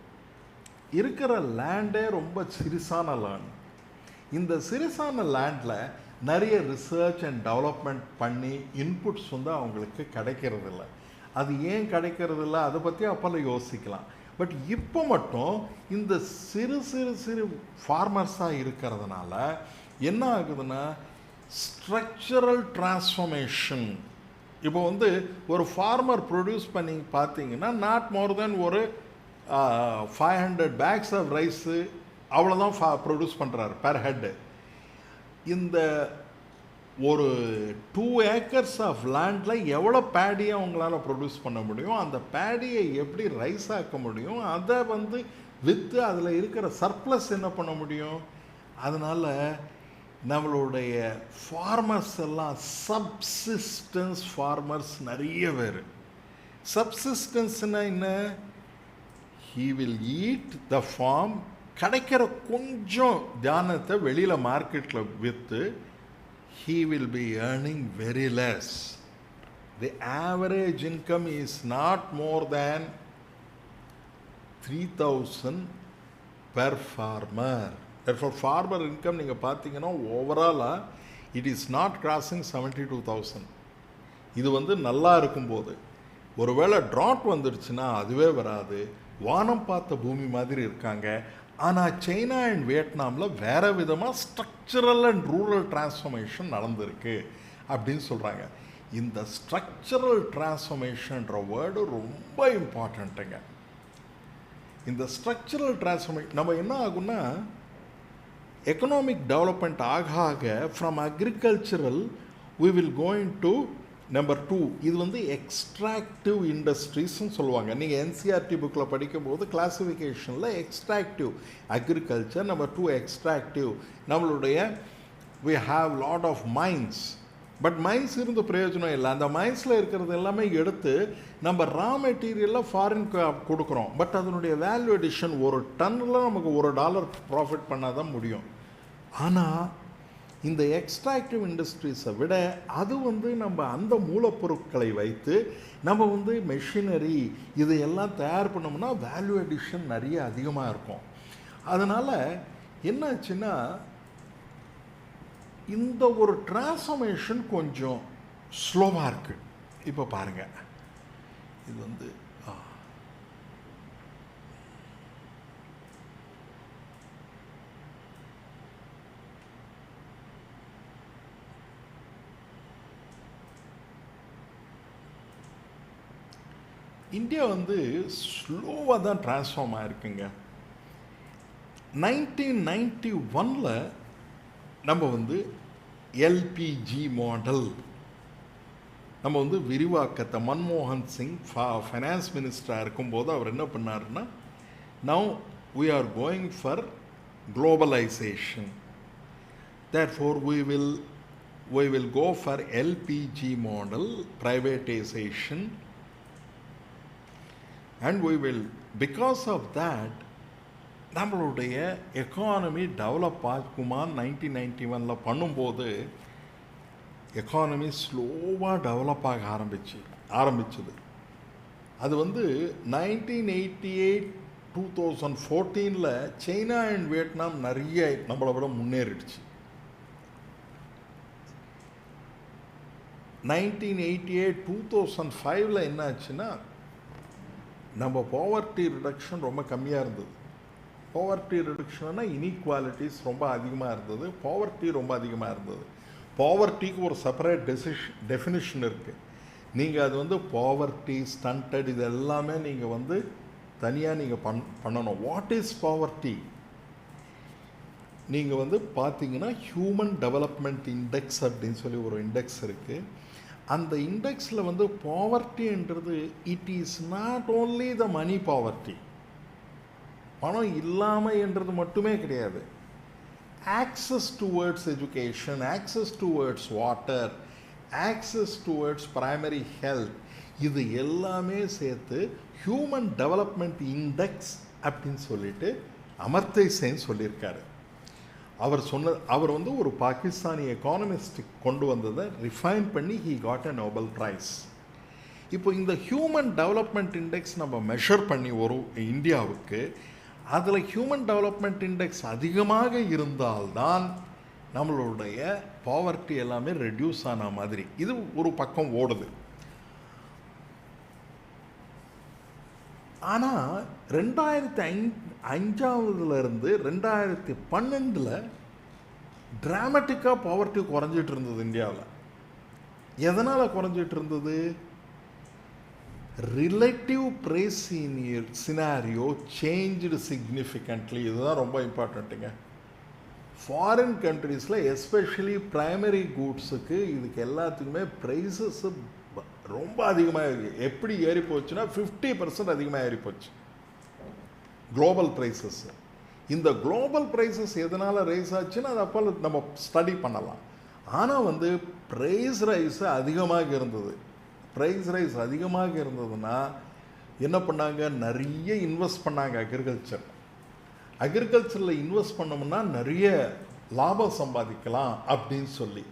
இருக்கிற லேண்டே ரொம்ப சிறுசான லேண்ட். இந்த சிறுசான லேண்டில் நிறைய ரிசர்ச் அண்ட் டெவலப்மெண்ட் பண்ணி இன்புட்ஸ் வந்து அவங்களுக்கு கிடைக்கிறதில்ல. அது ஏன் கிடைக்கிறதில்ல அதை பற்றி அப்போல்லாம் யோசிக்கலாம். பட் இப்போ மட்டும் இந்த சிறு ஃபார்மர்ஸாக இருக்கிறதுனால என்ன ஆகுதுன்னா ஸ்ட்ரக்சரல் டிரான்ஸ்ஃபர்மேஷன். இப்போ வந்து ஒரு ஃபார்மர் ப்ரொடியூஸ் பண்ணி பார்த்தீங்கன்னா நாட் மோர் தென் ஒரு 500 bags ஆஃப் ரைஸு அவ்வளோதான் ப்ரொடியூஸ் பண்ணுறாரு பெர் ஹெட்டு. இந்த ஒரு 2 acres ஆஃப் லேண்டில் எவ்வளோ பேடியை அவங்களால ப்ரொடியூஸ் பண்ண முடியும், அந்த பேடியை எப்படி ரைஸ் ஆக்க முடியும், அதை வந்து விற்று அதில் இருக்கிற சர்ப்ளஸ் என்ன பண்ண முடியும். அதனால் நம்மளுடைய ஃபார்மர்ஸ் எல்லாம் சப்சிஸ்டன்ஸ் ஃபார்மர்ஸ் நிறைய பேர். சப்சிஸ்டன்ஸ்னால் என்ன, he will eat the farm, கிடைக்கிற கொஞ்சம் தியானத்தை வெளியில் மார்க்கெட்டில் விற்று he will be earning very less. The average income is not more than 3,000 per farmer. Therefore farmer income நீங்கள் பார்த்தீங்கன்னா ஓவராலாக இட் இஸ் நாட் கிராசிங் 72,000. இது வந்து நல்லா இருக்கும்போது. ஒருவேளை ட்ராட் வந்துடுச்சுன்னா அதுவே வராது. வானம் பார்த்த பூமி மாதிரி இருக்காங்க. ஆனால் சைனா அண்ட் வியட்நாமில் வேறு விதமாக ஸ்ட்ரக்சரல் அண்ட் ரூரல் டிரான்ஸ்ஃபர்மேஷன் நடந்திருக்கு அப்படின்னு சொல்கிறாங்க. இந்த ஸ்ட்ரக்சரல் டிரான்ஸ்ஃபர்மேஷன்ற வேர்டு ரொம்ப இம்பார்ட்டண்ட்டுங்க. இந்த ஸ்ட்ரக்சரல் டிரான்ஸ்ஃபர்மேஷன் நம்ம என்ன ஆகுன்னா எக்கனாமிக் டெவலப்மெண்ட் ஆக from agricultural we will go into number 2. இது வந்து எக்ஸ்ட்ராக்டிவ் இண்டஸ்ட்ரீஸ்ன்னு சொல்லுவாங்க. நீங்கள் என்சிஆர்டி புக்கில் படிக்கும்போது கிளாஸிஃபிகேஷனில் எக்ஸ்ட்ராக்டிவ் அக்ரிகல்ச்சர், நம்பர் 2 எக்ஸ்ட்ராக்டிவ். நம்மளுடைய we have lot of mines, but mines இருந்து பிரயோஜனம் இல்லை. அந்த மைன்ஸில் இருக்கிறது எல்லாமே எடுத்து நம்ம ரா மெட்டீரியலில் ஃபாரின் கொடுக்குறோம். பட் அதனுடைய வேல்யூ அடிஷன் ஒரு டன்னில் நமக்கு $1 ப்ராஃபிட் பண்ணால் தான் முடியும். ஆனால் இந்த எக்ஸ்ட்ராக்டிவ் இண்டஸ்ட்ரீஸை விட அது வந்து நம்ம அந்த மூலப்பொருட்களை வைத்து நம்ம வந்து மெஷினரி இதையெல்லாம் தயார் பண்ணோம்னா வேல்யூ அடிஷன் நிறைய அதிகமாக இருக்கும். அதனால் என்னாச்சுன்னா இந்த ஒரு டிரான்ஸ்ஃபர்மேஷன் கொஞ்சம் ஸ்லோவாக இருக்குது. இப்போ பாருங்கள், இது வந்து இந்தியா வந்து ஸ்லோவாக தான் டிரான்ஸ்ஃபார்ம் ஆகிருக்குங்க. 1991 நம்ம வந்து எல்பிஜி மாடல் நம்ம வந்து விரிவாக்கத்தை மன்மோகன் சிங் ஃபைனான்ஸ் மினிஸ்டராக இருக்கும்போது அவர் என்ன பண்ணாருன்னா now we are going for globalization, therefore we will go for LPG model privatization, and we will, because of that நம்மளுடைய எக்கானமி டெவலப் ஆகுமா. 1991 பண்ணும்போது எக்கானமி ஸ்லோவாக டெவலப் ஆக ஆரம்பிச்சது. அது வந்து 1988 2014 சைனா அண்ட் வியட்நாம் நிறைய நம்மளை விட முன்னேறிடுச்சு. 1988 2005 என்ன ஆச்சுன்னா நம்ம பாவர்ட்டி ரிடக்ஷன் ரொம்ப கம்மியாக இருந்தது. பாவர்ட்டி ரிடக்ஷன்னா இன்இக்வாலிட்டிஸ் ரொம்ப அதிகமாக இருந்தது, பாவர்ட்டி ரொம்ப அதிகமாக இருந்தது. பாவர்ட்டிக்கு ஒரு செப்பரேட் டெஃபினிஷன் இருக்குது. நீங்கள் அது வந்து பாவர்ட்டி, ஸ்டண்டட் இது எல்லாமே நீங்கள் வந்து தனியாக நீங்கள் பண்ணணும். What is poverty? நீங்கள் வந்து பார்த்தீங்கன்னா ஹியூமன் டெவலப்மெண்ட் இண்டெக்ஸ் அப்படின்னு சொல்லி ஒரு இண்டெக்ஸ் இருக்குது. அந்த இண்டெக்ஸில் வந்து பாவர்ட்டின்றது it is not only the money poverty, பணம் இல்லாமல் என்றது மட்டுமே கிடையாது. Access towards education, access towards water, access towards primary health, இது எல்லாமே சேர்த்து ஹியூமன் டெவலப்மெண்ட் இண்டெக்ஸ் அப்படின்னு சொல்லிட்டு அமர்த்ய சென் சொல்லியிருக்காரு. அவர் வந்து ஒரு பாகிஸ்தானி எக்கானமிஸ்ட் கொண்டு வந்ததை ரிஃபைன் பண்ணி he got a Nobel prize. இப்போ இந்த ஹியூமன் டெவலப்மெண்ட் இண்டெக்ஸ் நம்ம மெஷர் பண்ணி ஒரு இந்தியாவுக்கு, அதில் ஹியூமன் டெவலப்மெண்ட் இண்டெக்ஸ் அதிகமாக இருந்தால்தான் நம்மளுடைய பாவர்ட்டி எல்லாமே ரெடியூஸ் ஆன மாதிரி இது ஒரு பக்கம் ஓடுது. ஆனால் 2005 2012 டிராமட்டிக்காக பாவர்ட்டி குறைஞ்சிட்டு இருந்தது இந்தியாவில். எதனால் குறைஞ்சிட்டு இருந்தது? Relative price scenario changed significantly. இதுதான் ரொம்ப இம்பார்ட்டண்ட்டுங்க. ஃபாரின் கண்ட்ரீஸில் எஸ்பெஷலி ப்ரைமரி கூட்ஸுக்கு இதுக்கு எல்லாத்துக்குமே ப்ரைஸஸ் ரொம்ப அதிகமாக இருக்குது. எப்படி ஏறி போச்சுன்னா 50% அதிகமாக ஏறி போச்சு குளோபல் ப்ரைஸஸ். இந்த குளோபல் ப்ரைஸஸ் எதனால் ரைஸ் ஆச்சுன்னா அது அப்போ நம்ம ஸ்டடி பண்ணலாம். ஆனால் வந்து ப்ரைஸ் ரைஸ் அதிகமாக இருந்தது. ப்ரைஸ் ரைஸ் அதிகமாக இருந்ததுன்னா என்ன பண்ணாங்க? நிறைய இன்வெஸ்ட் பண்ணாங்க அக்ரிகல்ச்சரில் இன்வெஸ்ட் பண்ணோம்னா நிறைய லாபம் சம்பாதிக்கலாம் அப்படின்னு சொல்லி.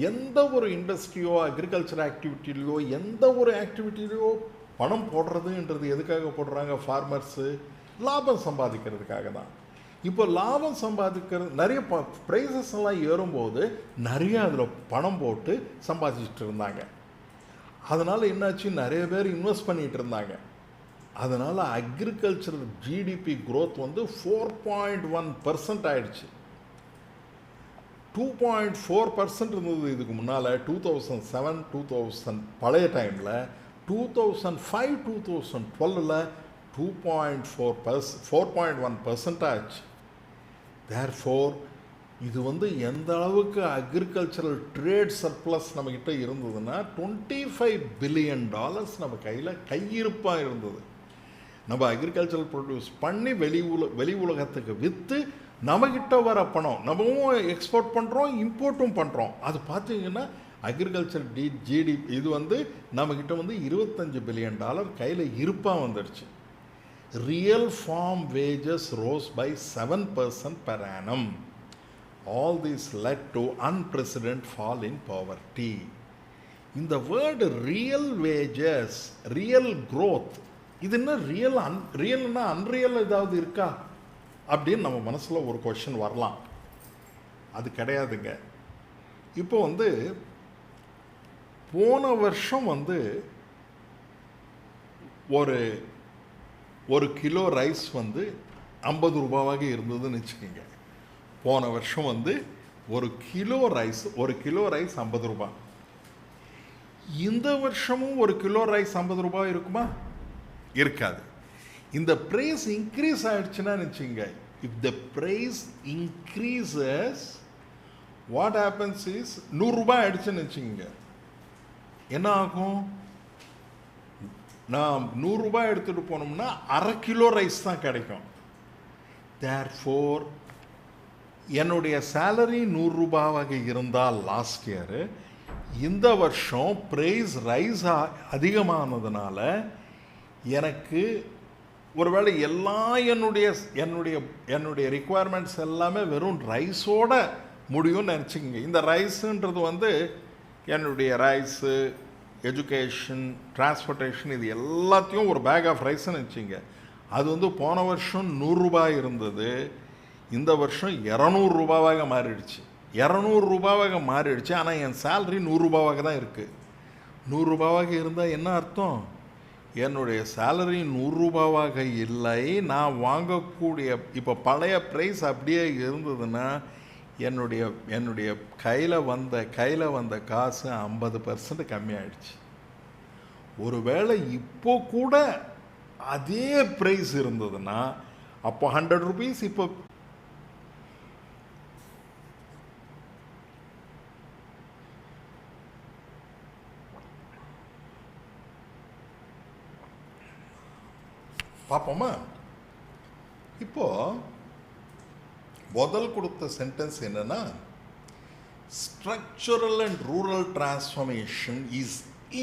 எந்த ஒரு இண்டஸ்ட்ரியோ அக்ரிகல்ச்சர் ஆக்டிவிட்டிலையோ எந்த ஒரு ஆக்டிவிட்டிலையோ பணம் போடுறதுன்றது எதுக்காக போடுறாங்க? ஃபார்மர்ஸு லாபம் சம்பாதிக்கிறதுக்காக தான். இப்போ லாபம் சம்பாதிக்கிறது நிறைய ப்ரைஸஸ் எல்லாம் ஏறும்போது நிறைய அதில் பணம் போட்டு சம்பாதிச்சுட்டு இருந்தாங்க. அதனால் என்னாச்சு? நிறைய பேர் இன்வெஸ்ட் பண்ணிகிட்டு இருந்தாங்க. அதனால் அக்ரிகல்ச்சரல் ஜிடிபி க்ரோத் வந்து 4.1% ஆயிடுச்சு. 2.4% இருந்தது இதுக்கு முன்னால் 2007 2000 பழைய டைமில். 2005-2012 4.1% ஆச்சு. தேர்ஃபோர் இது வந்து எந்த அளவுக்கு அக்ரிகல்ச்சரல் ட்ரேட் சர்ப்ளஸ் நம்மக்கிட்ட இருந்ததுன்னா $25 பில்லியன் நம்ம கையிருப்பாக இருந்தது. நம்ம அக்ரிகல்ச்சரல் ப்ரொடியூஸ் பண்ணி வெளி உலகத்துக்கு விற்று நம்மக்கிட்ட வர பணம் நம்மவும் எக்ஸ்போர்ட் பண்ணுறோம், இம்போர்ட்டும் பண்ணுறோம். அது பார்த்தீங்கன்னா அக்ரிகல்ச்சர் ஜிடிபி இது வந்து நம்மக்கிட்ட வந்து $25 பில்லியன் கையில் இருப்பாக வந்துடுச்சு. Real farm wages rose by 7% per annum. All this led to unprecedented fall in poverty. In the word real wages, real growth, இது என்ன ரியல்னா அன்ரியல் ஏதாவது இருக்கா அப்படின்னு நம்ம மனசில் ஒரு கொஷின் வரலாம். அது கிடையாதுங்க. இப்போ வந்து போன வருஷம் வந்து ஒரு கிலோ ரைஸ் வந்து 50 ரூபாவாக இருந்ததுன்னு வச்சுக்கோங்க. போன வருஷம் வந்து ஒரு கிலோ ரைஸ் 50 ரூபா. இந்த வருஷமும் ஒரு கிலோ ரைஸ் 50 ரூபாய் இருக்குமா? இருக்காது. இந்த ப்ரைஸ் இன்க்ரீஸ் ஆகிடுச்சுன்னா வச்சுங்க, if the price increases what happens is 100 ரூபாய் ஆயிடுச்சுன்னு வச்சுங்க, என்ன ஆகும்? நான் 100 ரூபாய் எடுத்துகிட்டு போனோம்னா அரை கிலோ ரைஸ் தான் கிடைக்கும். தேர்ஃபோர் என்னுடைய சேலரி 100 ரூபாவாக இருந்தால் லாஸ்ட் இயரு, இந்த வருஷம் ப்ரைஸ் ரைஸ் அதிகமானதுனால எனக்கு ஒருவேளை எல்லாம் என்னுடைய ரிக்குவயர்மெண்ட்ஸ் எல்லாமே வெறும் ரைஸோட முடியும்னு நினச்சிக்கங்க. இந்த ரைஸுன்றது வந்து என்னுடைய ரைஸு, எஜுகேஷன், டிரான்ஸ்போர்ட்டேஷன் இது எல்லாத்தையும் ஒரு பேக் ஆஃப் ரைஸ்ன்னு வச்சுங்க. அது வந்து போன வருஷம் 100 ரூபாய் இருந்தது, இந்த வருஷம் 200 ரூபாவாக மாறிடுச்சு. 200 ரூபாவாக மாறிடுச்சு. ஆனால் என் சேலரி 100 ரூபாவாக தான் இருக்குது. 100 ரூபாவாக இருந்தால் என்ன அர்த்தம்? என்னுடைய சேலரி 100 ரூபாவாக இல்லை, நான் வாங்கக்கூடிய இப்போ பழைய ப்ரைஸ் அப்படியே இருந்ததுன்னா என்னுடைய கையில் வந்த காசு 50% கம்மியாயிடுச்சு. ஒருவேளை இப்போ கூட அதே ப்ரைஸ் இருந்ததுன்னா அப்போ 100 rupees இப்போ பார்ப்போமா? இப்போ முதல் கொடுத்த சென்டென்ஸ் என்னன்னா, structural and rural transformation is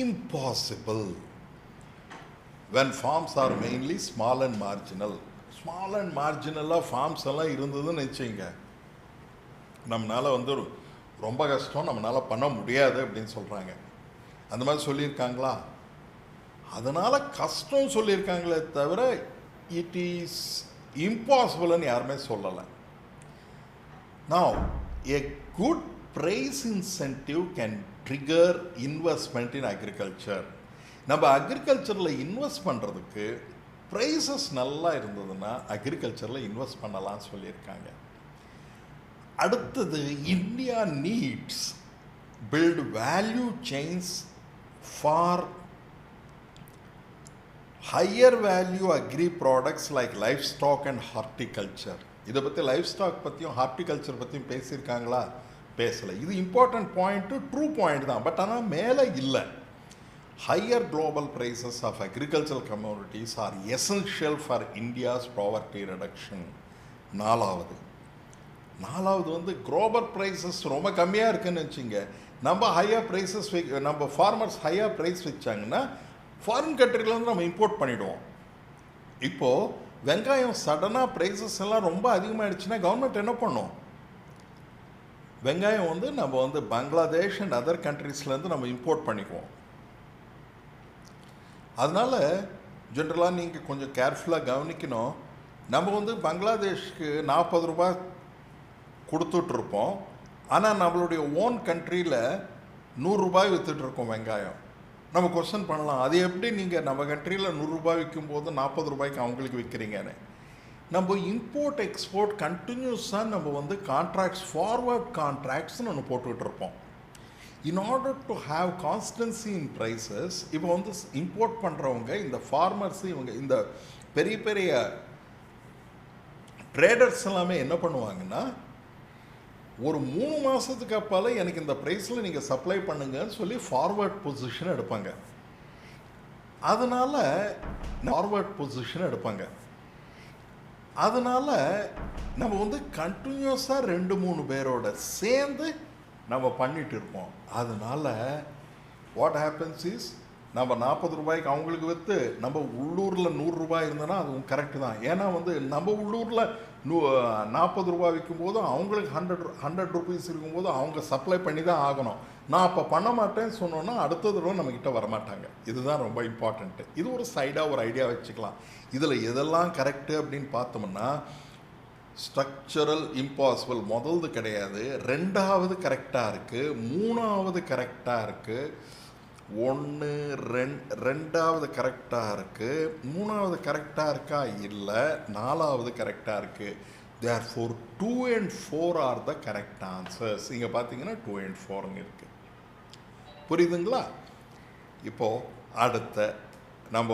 impossible when farms are mainly small and marginal. Small and marginal farms எல்லாம் இருந்ததுன்னு நினச்சிங்க, நம்மளால் வந்து ரொம்ப கஷ்டம், நம்மளால் பண்ண முடியாது அப்படின்னு சொல்கிறாங்க. அந்த மாதிரி சொல்லியிருக்காங்களா? அதனால் கஷ்டம் சொல்லியிருக்காங்களே தவிர இட் இஸ் இம்பாசிபிள்னு யாருமே சொல்லலை. Now, a good price incentive can trigger investment in agriculture. நம்ம அக்ரிகல்ச்சரில் இன்வெஸ்ட் பண்ணுறதுக்கு ப்ரைஸஸ் நல்லா இருந்ததுன்னா அக்ரிகல்ச்சரில் இன்வெஸ்ட் பண்ணலாம்னு சொல்லியிருக்காங்க. அடுத்தது, India needs build value chains for higher value agri products like livestock and horticulture. இதை பற்றி லைஃப் ஸ்டாக் பற்றியும் ஹார்டிகல்ச்சர் பற்றியும் பேசியிருக்காங்களா? பேசலை. இது இம்பார்ட்டன்ட் பாயிண்ட்டு, ட்ரூ பாயிண்ட் தான், பட் ஆனால் மேலே இல்லை. Higher global prices of agricultural commodities are essential for India's poverty reduction. நாலாவது வந்து குளோபல் ப்ரைஸஸ் ரொம்ப கம்மியாக இருக்குன்னு வச்சுங்க, நம்ம ஹையர் ப்ரைஸஸ் நம்ம ஃபார்மர்ஸ் ஹையர் ப்ரைஸ் வச்சாங்கன்னா ஃபாரின் கண்ட்ரிலேருந்து நம்ம இம்போர்ட் பண்ணிவிடுவோம். இப்போது வெங்காயம் சடனாக ப்ரைஸஸ் எல்லாம் ரொம்ப அதிகமாகிடுச்சுன்னா கவர்மெண்ட் என்ன பண்ணும்? வெங்காயம் வந்து நம்ம வந்து பங்களாதேஷ் அண்ட் அதர் கண்ட்ரீஸ்லேருந்து நம்ம இம்போர்ட் பண்ணிக்குவோம். அதனால் ஜென்ரலாக நீங்கள் கொஞ்சம் கேர்ஃபுல்லாக கவனிக்கணும். நம்ம வந்து பங்களாதேஷ்க்கு 40 ரூபாய் கொடுத்துட்ருப்போம், ஆனால் நம்மளுடைய ஓன் கண்ட்ரியில் 100 ரூபாய் விற்றுட்ருக்கோம் வெங்காயம். நம்ம கொஸ்டின் பண்ணலாம், அது எப்படி நீங்கள் நம்ம கண்ட்ரியில் 100 ரூபாய் விற்கும்போது 40 ரூபாய்க்கு அவங்களுக்கு விற்கிறீங்கன்னு. நம்ம இம்போர்ட் எக்ஸ்போர்ட் கண்டினியூஸாக நம்ம வந்து கான்ட்ராக்ட்ஸ், ஃபார்வர்ட் கான்ட்ராக்ட்ஸ்னு ஒன்று போட்டுக்கிட்டுருப்போம். In order to have constancy in prices, இப்போ வந்து இம்போர்ட் பண்ணுறவங்க இந்த ஃபார்மர்ஸ், இவங்க இந்த பெரிய பெரிய ட்ரேடர்ஸ் எல்லாமே என்ன பண்ணுவாங்கன்னா, ஒரு 3 மாதத்துக்கு அப்பால் எனக்கு இந்த ப்ரைஸில் நீங்கள் சப்ளை பண்ணுங்கன்னு சொல்லி ஃபார்வர்ட் பொசிஷன் எடுப்பாங்க. அதனால் நம்ம வந்து கண்டினியூஸாக 2-3 பேரோட சேர்ந்து நம்ம பண்ணிட்டு இருப்போம். அதனால் வாட் ஹேப்பன்ஸ் இஸ், நம்ம 40 ரூபாய்க்கு அவங்களுக்கு விற்று நம்ம உள்ளூரில் 100 ரூபாய் இருந்தோன்னா அதுவும் கரெக்டு தான். ஏன்னா வந்து நம்ம உள்ளூரில் 40 ரூபாய் விற்கும்போது அவங்களுக்கு 100 ருபீஸ் இருக்கும்போது அவங்க சப்ளை பண்ணி தான் ஆகணும். நான் அப்போ பண்ண மாட்டேன்னு சொன்னோன்னா அடுத்த தடவை நம்மக்கிட்ட வரமாட்டாங்க. இதுதான் ரொம்ப இம்பார்ட்டண்ட்டு. இது ஒரு சைடாக ஒரு ஐடியா வச்சுக்கலாம். இதில் எதெல்லாம் கரெக்டு அப்படின்னு பார்த்தோம்னா, ஸ்ட்ரக்சரல் இம்பாசிபிள் முதல்து கிடையாது, 2வது கரெக்டாக இருக்குது, 3வது கரெக்டாக இருக்குது, 2வது கரெக்டாக இருக்குது, 3வது கரெக்டாக இருக்கா? இல்லை, 4வது கரெக்டாக இருக்குது. Therefore 2 and 4 R the correct answers. இங்கே பார்த்தீங்கன்னா 2 and 4 இருக்குது. புரியுதுங்களா? இப்போது அடுத்த நம்ம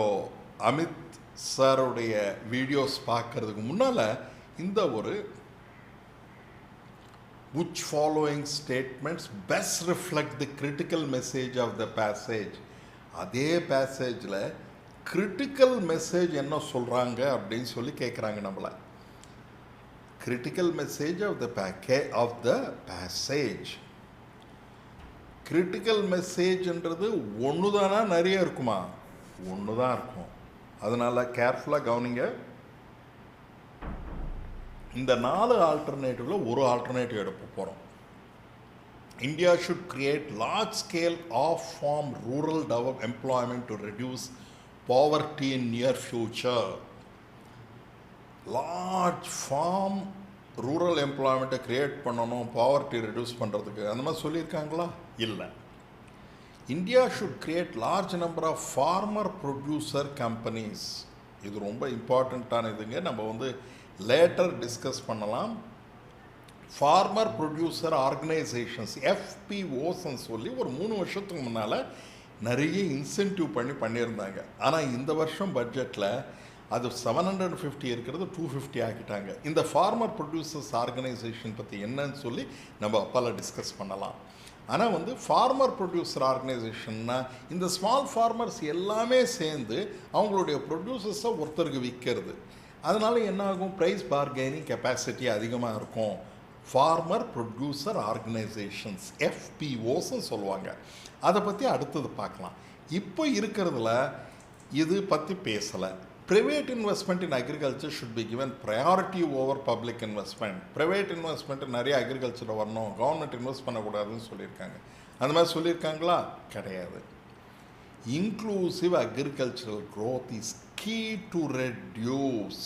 அமித் சாருடைய வீடியோஸ் பார்க்குறதுக்கு முன்னால் இந்த ஒரு which following statements best reflect the critical message of the passage. அதே பேசேஜில் கிரிட்டிக்கல் மெசேஜ் என்ன சொல்கிறாங்க அப்படின்னு சொல்லி கேட்குறாங்க நம்மளை. Critical message of the passage. Critical மெசேஜ்ன்றது ஒன்று தானா நிறைய இருக்குமா? ஒன்று தான் இருக்கும். அதனால் கேர்ஃபுல்லாக கவனிங்க. இந்த 4 ஆல்டர்னேட்டிவில் ஒரு ஆல்டர்னேட்டிவ் எடுக்க போகிறோம். India should create large scale off farm rural employment to reduce poverty in near future. Large farm rural எம்ப்ளாய்மெண்ட்டை க்ரியேட் பண்ணணும், பாவர்ட்டி ரெடியூஸ் பண்ணுறதுக்கு, அந்த மாதிரி சொல்லியிருக்காங்களா? இல்லை. India should create large number of farmer producer companies. இது ரொம்ப இம்பார்ட்டண்ட்டான இதுங்க. நம்ம வந்து லேட்டர் டிஸ்கஸ் பண்ணலாம். ஃபார்மர் ப்ரொடியூசர் ஆர்கனைசேஷன்ஸ், எஃபிஓஸ்ன்னு சொல்லி ஒரு 3 வருஷத்துக்கு முன்னால் நிறைய இன்சென்டிவ் பண்ணியிருந்தாங்க. ஆனால் இந்த வருஷம் பட்ஜெட்டில் அது 750 இருக்கிறது 250 ஆக்கிட்டாங்க. இந்த ஃபார்மர் ப்ரொடியூசர்ஸ் ஆர்கனைசேஷன் பற்றி என்னன்னு சொல்லி நம்ம அப்பால டிஸ்கஸ் பண்ணலாம். ஆனால் வந்து ஃபார்மர் ப்ரொடியூசர் ஆர்கனைசேஷன்னா இந்த ஸ்மால் ஃபார்மர்ஸ் எல்லாமே சேர்ந்து அவங்களுடைய ப்ரொடியூசர்ஸை ஒருத்தருக்கு விற்கிறது. அதனால என்ன ஆகும்? ப்ரைஸ் பார்கெனிங் கெப்பாசிட்டி அதிகமாக இருக்கும். ஃபார்மர் ப்ரொடியூசர் ஆர்கனைசேஷன்ஸ், FPOஸ்ன்னு சொல்லுவாங்க. அதை பற்றி அடுத்தது பார்க்கலாம். இப்போ இருக்கிறதுல இது பற்றி பேசலை. Private investment in agriculture should be given priority over public investment. Private investment நிறைய அக்ரிகல்ச்சரில் வரணும், கவர்மெண்ட் இன்வெஸ்ட் பண்ணக்கூடாதுன்னு சொல்லியிருக்காங்க. அந்த மாதிரி சொல்லியிருக்காங்களா? கிடையாது. Inclusive agricultural growth is key to reduce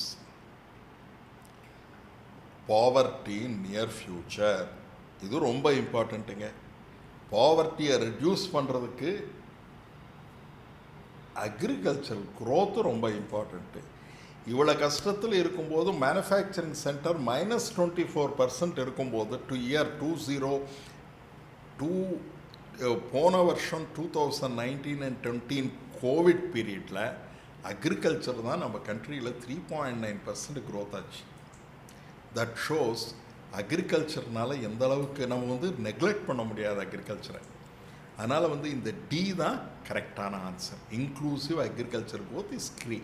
poverty in near future. இது ரொம்ப இம்பார்ட்டண்ட்டுங்க. பாவர்ட்டியை ரெடியூஸ் பண்ணுறதுக்கு அக்ரிகல்ச்சரல் growth ரொம்ப இம்பார்ட்டண்ட்டு. இவ்வளோ கஷ்டத்தில் இருக்கும்போது மேனுஃபேக்சரிங் சென்டர் -24% இருக்கும்போது இயர் 2002 போன வருஷம் 2019 and 20 கோவிட் பீரியடில் அக்ரிகல்ச்சர் தான் நம்ம கண்ட்ரியில் 3.9% growth ஆச்சு. தட் ஷோஸ் அக்ரிகல்ச்சர்னால எந்த அளவுக்கு நம்ம நெக்லெக்ட் பண்ண முடியாது அக்ரிகல்ச்சரை. அதனால் இந்த டி தான் கரெக்டான answer. Inclusive agriculture growth is key.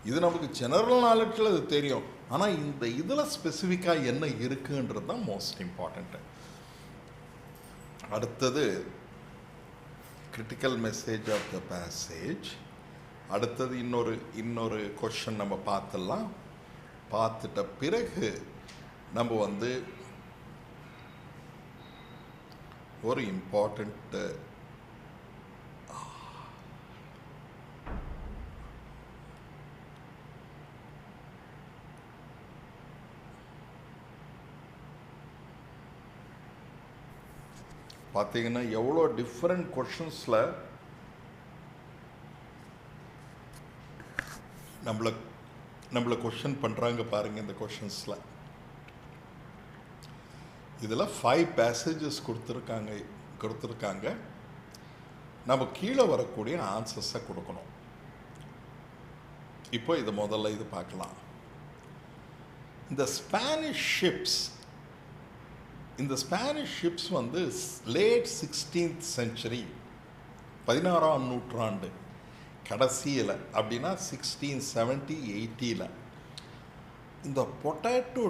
இது நமக்கு ஜெனரல் நாலேஜில் அது தெரியும். ஆனால் இந்த இதில் ஸ்பெசிஃபிக்காக என்ன இருக்குன்றது தான் மோஸ்ட் இம்பார்ட்டண்ட்டு. அடுத்தது critical message of the passage. அடுத்தது இன்னொரு கொஷன் நம்ம பார்த்துடலாம். பார்த்துட்ட பிறகு நம்ம ஒரு இம்பார்ட்டண்ட் பார்த்தீங்கன்னா எவ்வளோ டிஃப்ரெண்ட் கொஷின்ஸில் நம்மளை கொஷின் பண்ணுறாங்க பாருங்கள். இந்த கொஷின்ஸில் இதில் 5 பேசேஜஸ் கொடுத்துருக்காங்க. நம்ம கீழே வரக்கூடிய ஆன்சர்ஸை கொடுக்கணும். இப்போ இது முதல்ல பார்க்கலாம். இந்த Spanish ships late 16th century, 16ஆம் நூற்றாண்டு கடைசியில், அப்படின்னா 1670-80ல் இந்த பொட்டேட்டோ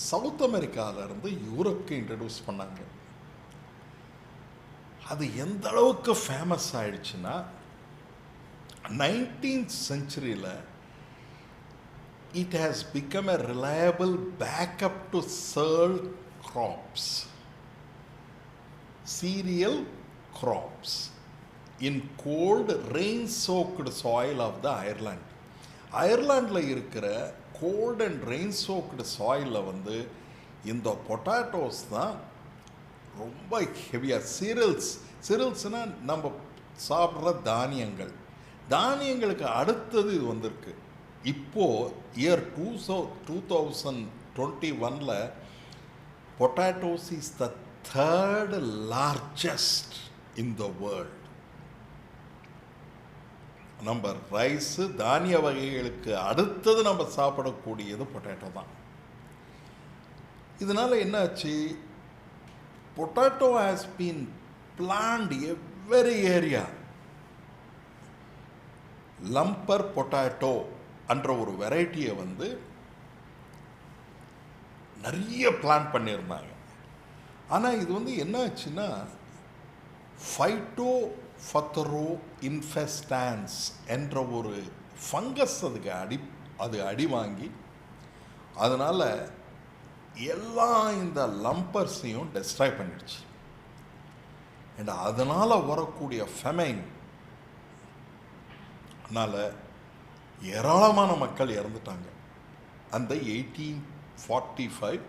சவுத் அமெரிக்காவிலேருந்து யூரோப்புக்கு இன்ட்ரடியூஸ் பண்ணாங்க. அது எந்த அளவுக்கு ஃபேமஸ் ஆயிடுச்சுன்னா 19th century it has become a reliable backup to cereal crops in cold rain-soaked soil of the Ireland. அயர்லாண்டில் இருக்கிற கோல்ட் அண்ட் ரெயின் சோக்டு சாயிலில் இந்த பொட்டாட்டோஸ் தான் ரொம்ப ஹெவியாக. சீரியல்ஸ்னால் நம்ம சாப்பிட்ற தானியங்களுக்கு அடுத்தது இது வந்திருக்கு. இப்போது year 2021 potatoes is the 3rd largest in the world. நம்ம ரைஸு தானிய வகைகளுக்கு அடுத்தது நம்ம சாப்பிடக்கூடியது பொட்டேட்டோ தான். இதனால் என்னாச்சு, potato has been plant every area. Lumper potato என்ற ஒரு வெரைட்டியை நிறைய பிளான் பண்ணியிருந்தாங்க. ஆனால் இது என்ன ஆச்சுன்னா ஃபைட்டோஃபத்தரோ இன்ஃபெஸ்டான்ஸ் என்ற ஒரு ஃபங்கஸ் அது அடி வாங்கி அதனால் எல்லா இந்த லம்பர்ஸையும் டெஸ்ட்ராய் பண்ணிடுச்சு. அண்ட் அதனால் வரக்கூடிய ஃபெமைன் ஏராளமான மக்கள் இறந்துட்டாங்க அந்த 1845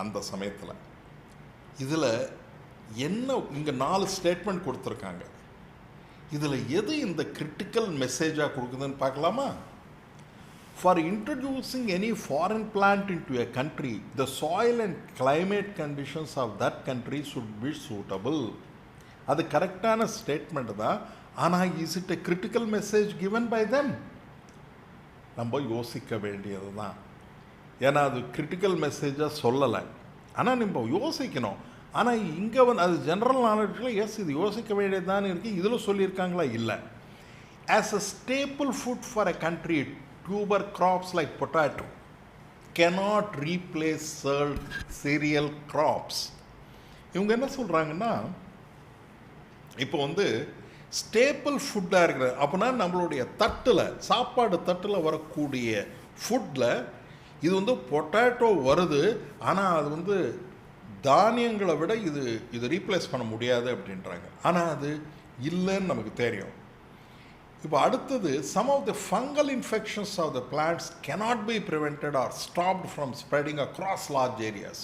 அந்த சமயத்தில். இதில் என்ன இங்கே 4 ஸ்டேட்மெண்ட் கொடுத்துருக்காங்க. இதில் எது இந்த கிரிட்டிக்கல் மெசேஜாக கொடுக்குதுன்னு பார்க்கலாமா? For introducing any foreign plant into a country the soil and climate conditions of that country should be suitable. அது கரெக்டான ஸ்டேட்மெண்ட் தான். ஆனால் is it a critical message given by them? நம்ம யோசிக்க வேண்டியது தான். ஏன்னா அது கிரிட்டிக்கல் மெசேஜாக சொல்லலை, ஆனால் நம்ம யோசிக்கணும். ஆனால் இங்கே அது ஜென்ரல் நாலேஜில் எஸ் இது யோசிக்க வேண்டியது தான் இருக்குது. இதில் சொல்லியிருக்காங்களா? இல்லை. As a stable food for a country, tuber crops like potato cannot replace cereal crops. இவங்க என்ன சொல்கிறாங்கன்னா, இப்போ வந்து ஸ்டேப்பிள் ஃபுட்டாக இருக்கிற அப்படின்னா நம்மளுடைய தட்டில், சாப்பாடு தட்டில் வரக்கூடிய ஃபுட்டில் இது வந்து பொட்டேட்டோ வருது, ஆனால் அது வந்து தானியங்களை விட இது ரீப்ளேஸ் பண்ண முடியாது அப்படின்றாங்க. ஆனால் அது இல்லைன்னு நமக்கு தெரியும். இப்போ அடுத்தது, some of the fungal infections of the plants cannot be prevented or stopped from spreading across large areas.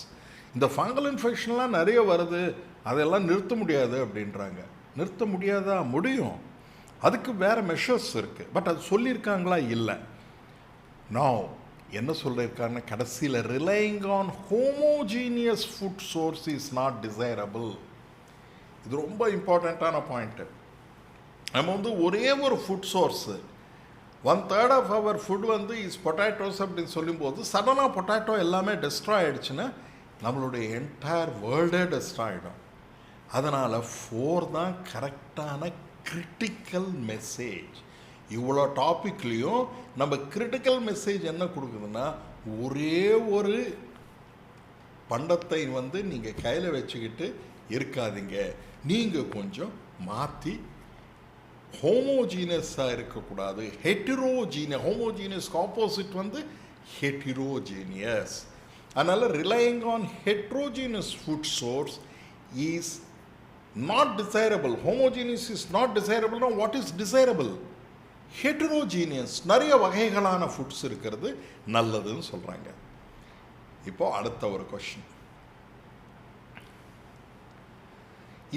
இந்த ஃபங்கல் இன்ஃபெக்ஷன்லாம் நிறைய வருது, அதெல்லாம் நிறுத்த முடியாது அப்படின்றாங்க. நிறுத்த முடியாதா? முடியும். அதுக்கு வேறு மெஷர்ஸ் இருக்குது. பட் அது சொல்லியிருக்காங்களா? இல்லை. நான் என்ன சொல்லியிருக்காருன்னா, கடைசியில் relying on homogeneous food source is not desirable. இது ரொம்ப இம்பார்ட்டண்ட்டான பாயிண்ட்டு. நம்ம வந்து ஒரே ஒரு food source, 1/3 of our food வந்து இஸ் பொட்டேட்டோஸ் அப்படின்னு சொல்லும்போது சடனாக பொட்டேட்டோ எல்லாமே டெஸ்ட்ராய் ஆகிடுச்சுன்னா நம்மளுடைய என்டையர் வேர்ல்டே டெஸ்ட்ராய் ஆகிடும். அதனால் 4 தான் கரெக்டான கிரிட்டிக்கல் மெசேஜ். இவ்வளோ டாப்பிக்லேயும் நம்ம கிரிட்டிக்கல் மெசேஜ் என்ன கொடுக்குதுன்னா, ஒரே ஒரு பண்டத்தை வந்து நீங்கள் கையில் வச்சுக்கிட்டு இருக்காதீங்க, நீங்கள் கொஞ்சம் மாற்றி ஹோமோஜீனியஸாக இருக்கக்கூடாது, ஹோமோஜீனியஸ்க்கு ஆப்போசிட் வந்து ஹெட்டிரோஜீனியஸ். அதனால் relying on heterogeneous food source is not desirable. Homogeneous is not டிசைரபிள்னா வாட் இஸ் டிசைரபிள்? ஹெட்ரோஜீனியஸ், நிறைய வகைகளான ஃபுட்ஸ் இருக்கிறது நல்லதுன்னு சொல்கிறாங்க. இப்போ அடுத்த ஒரு question.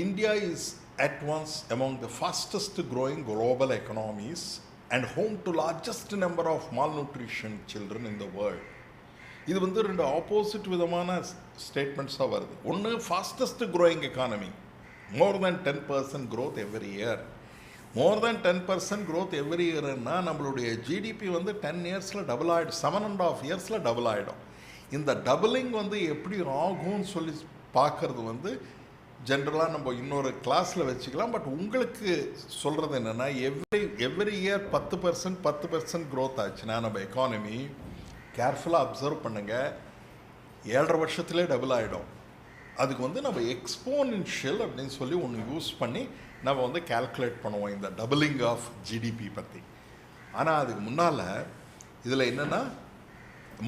India is at once among the fastest growing global economies and home to largest number of malnutrition children in the world. இது வந்து 2 ஆப்போசிட் விதமான ஸ்டேட்மெண்ட்ஸாக வருது. ஒன்று, fastest growing economy, more than 10% growth every year. more than 10% growth every yearன்னா நம்மளுடைய GDP வந்து 10 இயர்ஸில் double ஆகிடும், 7.5 இயர்ஸில் டபுள் ஆகிடும். இந்த டபுளிங் வந்து எப்படி ஆகும்னு சொல்லி பார்க்குறது வந்து ஜென்ரலாக நம்ம இன்னொரு கிளாஸில் வச்சுக்கலாம். பட் உங்களுக்கு சொல்கிறது என்னென்னா, எவ்ரி இயர் 10% க்ரோத் ஆச்சுன்னா நம்ம எக்கானமி, கேர்ஃபுல்லாக அப்சர்வ் பண்ணுங்கள், 7.5 வருஷத்துலேயே டபுள் ஆகிடும். அதுக்கு வந்து நம்ம எக்ஸ்போனென்ஷியல் அப்படின்னு சொல்லி ஒன்று யூஸ் பண்ணி நம்ம வந்து கால்குலேட் பண்ணுவோம் இந்த டபுளிங் ஆஃப் ஜிடிபி பற்றி. ஆனால் அதுக்கு முன்னால் இதில் என்னென்னா,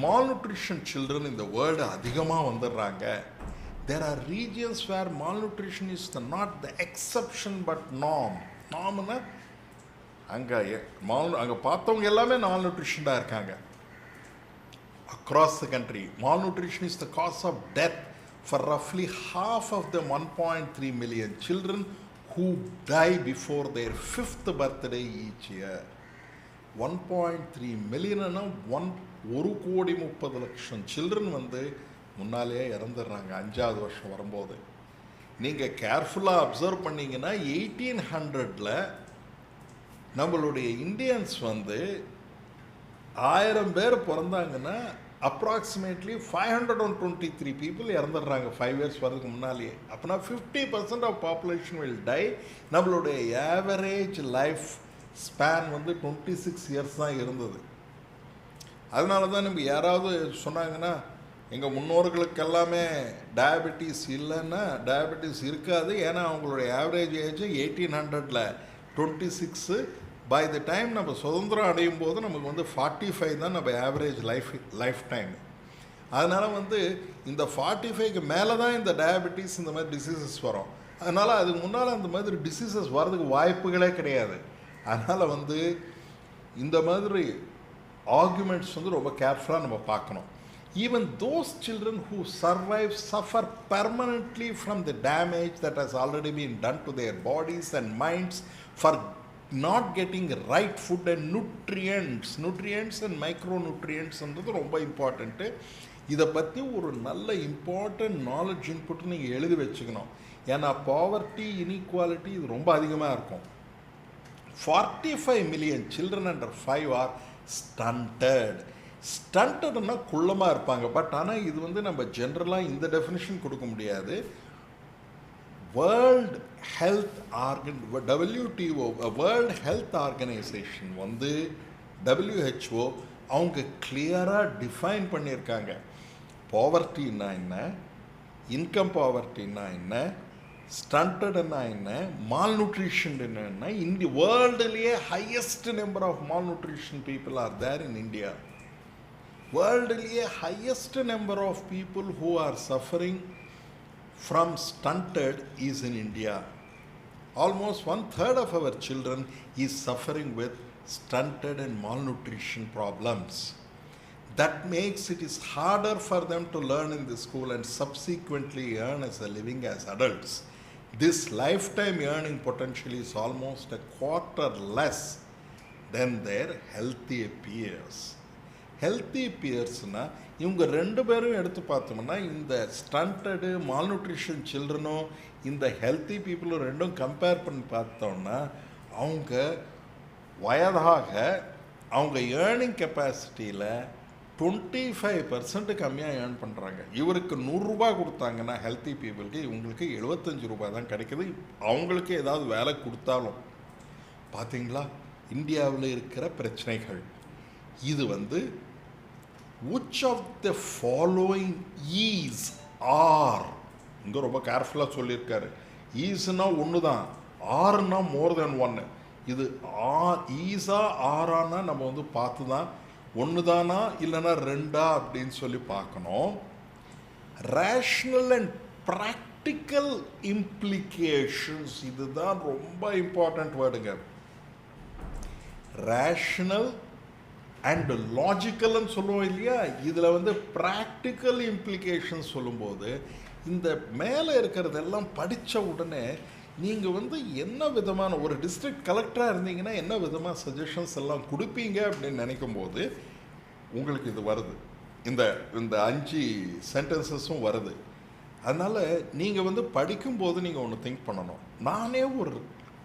மால்நியூட்ரிஷன் சில்ட்ரன் இந்த வேர்ல்டு அதிகமாக வந்துடுறாங்க. There are regions where malnutrition is not the exception but norm. நார்ம்னா அங்கே பார்த்தவங்க எல்லாமே மால்நியூட்ரிஷனாக இருக்காங்க. Across the country, malnutrition is the cause of death for roughly half of the 1.3 million children who die before their 5th birthday each year. 1.3 million-னா 1,30,00,000 children வந்து முன்னாலேயே இறந்துடுறாங்க 5ஆவது வருஷம் வரும்போது. நீங்கள் கேர்ஃபுல்லாக அப்சர்வ் பண்ணிங்கன்னா 1800 நம்மளுடைய இந்தியன்ஸ் வந்து 1000 பேர் பிறந்தாங்கன்னா அப்ராக்சிமேட்லி 523 பீப்புள் இறந்துடுறாங்க 5 இயர்ஸ் வரதுக்கு முன்னாலேயே. அப்படின்னா 50% ஆஃப் பாப்புலேஷன் வில் டை. நம்மளுடைய ஆவரேஜ் லைஃப் ஸ்பேன் வந்து 26 இயர்ஸ் தான் இருந்தது. அதனால தான் நம்ம யாராவது சொன்னாங்கன்னா, எங்கள் முன்னோர்களுக்கு எல்லாமே டயபெட்டிஸ் இல்லைன்னா, டயபெட்டிஸ் இருக்காது, ஏன்னா அவங்களுடைய average age 1800 26. By the time நம்ம சுதந்திரம் அடையும் போது நமக்கு வந்து 45 தான் நம்ம ஆவரேஜ் லைஃப் டைம். அதனால் வந்து இந்த 45க்கு மேலே தான் இந்த டயபெட்டிஸ் இந்த மாதிரி டிசீசஸ் வரும். அதனால் அதுக்கு முன்னால் அந்த மாதிரி டிசீசஸ் வர்றதுக்கு வாய்ப்புகளே கிடையாது. அதனால் வந்து இந்த மாதிரி ஆர்குமெண்ட்ஸ் வந்து ரொம்ப கேர்ஃபுல்லாக நம்ம பார்க்கணும். Even those children who survive suffer permanently from the damage that has already been done to their bodies and minds for not getting right food and nutrients and micronutrients என்றது ரொம்ப இம்பார்ட்டண்ட்டு. இதை பற்றி ஒரு நல்ல இம்பார்ட்டன்ட் நாலேஜ் இன்புட் நீங்கள் எழுதி வச்சுக்கணும். ஏன்னா பாவர்ட்டி, இன்இக்வாலிட்டி இது ரொம்ப அதிகமாக இருக்கும். 45 million children under 5 are stunted. ஸ்டண்டட்னா குள்ளமாக இருப்பாங்க. பட் ஆனால் இது வந்து நம்ம ஜென்ரலாக இந்த டெஃபினிஷன் கொடுக்க முடியாது. World health WTO world health organisation வந்து WHO அவங்க கிளியராக டிஃபைன் பண்ணியிருக்காங்க. பாவர்ட்டின்னா என்ன, இன்கம் பாவர்ட்டின்னா என்ன, ஸ்டண்டட்னா என்ன, மால்நியூட்ரிஷன் என்ன. இந்த வேர்ல்டுலேயே highest number of malnutrition people are there in India. வேர்ல்டுலேயே highest number of people who are suffering from stunted is in India. Almost 1/3 of our children is suffering with stunted and malnutrition problems. That makes it is harder for them to learn in the school and subsequently earn as a living as adults. This lifetime earning potential is almost a quarter less than their healthy peers. Healthy பியர்ஸ்னால் இவங்க ரெண்டு பேரும் எடுத்து பார்த்தோம்னா இந்த standard malnutrition சில்ட்ரனும் இந்த healthy பீப்புளும் ரெண்டும் compare பண்ணி பார்த்தோம்னா அவங்க வயதாக அவங்க ஏர்னிங் கெப்பாசிட்டியில் 25% கம்மியாக ஏர்ன் பண்ணுறாங்க. இவருக்கு 100 ரூபா கொடுத்தாங்கன்னா ஹெல்த்தி பீப்புளுக்கு இவங்களுக்கு 75 ரூபா தான் கிடைக்குது. அவங்களுக்கு ஏதாவது வேலை கொடுத்தாலும் பார்த்தீங்களா இந்தியாவில் இருக்கிற பிரச்சனைகள். இது which of the following is are இங்கே ரொம்ப கேர்ஃபுல்லாக சொல்லியிருக்காரு. ஈஸ்னா ஒன்று தான், ஆறுனா மோர் தென் ஒன்று. இது ஈஸா ஆறானா நம்ம பார்த்து தான் ஒன்று தானா இல்லைன்னா ரெண்டா அப்படின்னு சொல்லி பார்க்கணும். ரேஷ்னல் அண்ட் ப்ராக்டிக்கல் இம்ப்ளிகேஷன்ஸ் இதுதான் ரொம்ப இம்பார்ட்டண்ட் வேர்டுங்க. ரேஷ்னல் அண்ட் லாஜிக்கல்னு சொல்லுவோம் இல்லையா, இதில் ப்ராக்டிக்கல் இம்ப்ளிகேஷன்ஸ் சொல்லும்போது இந்த மேலே இருக்கிறதெல்லாம் படித்த உடனே நீங்கள் என்ன விதமான ஒரு டிஸ்ட்ரிக்ட் கலெக்டராக இருந்தீங்கன்னா என்ன விதமான சஜஷன்ஸ் எல்லாம் கொடுப்பீங்க அப்படின்னு நினைக்கும்போது உங்களுக்கு இது வருது. இந்த இந்த 5 சென்டென்சஸும் வருது. அதனால் நீங்கள் படிக்கும்போது நீங்கள் ஒன்று திங்க் பண்ணணும், நானே ஒரு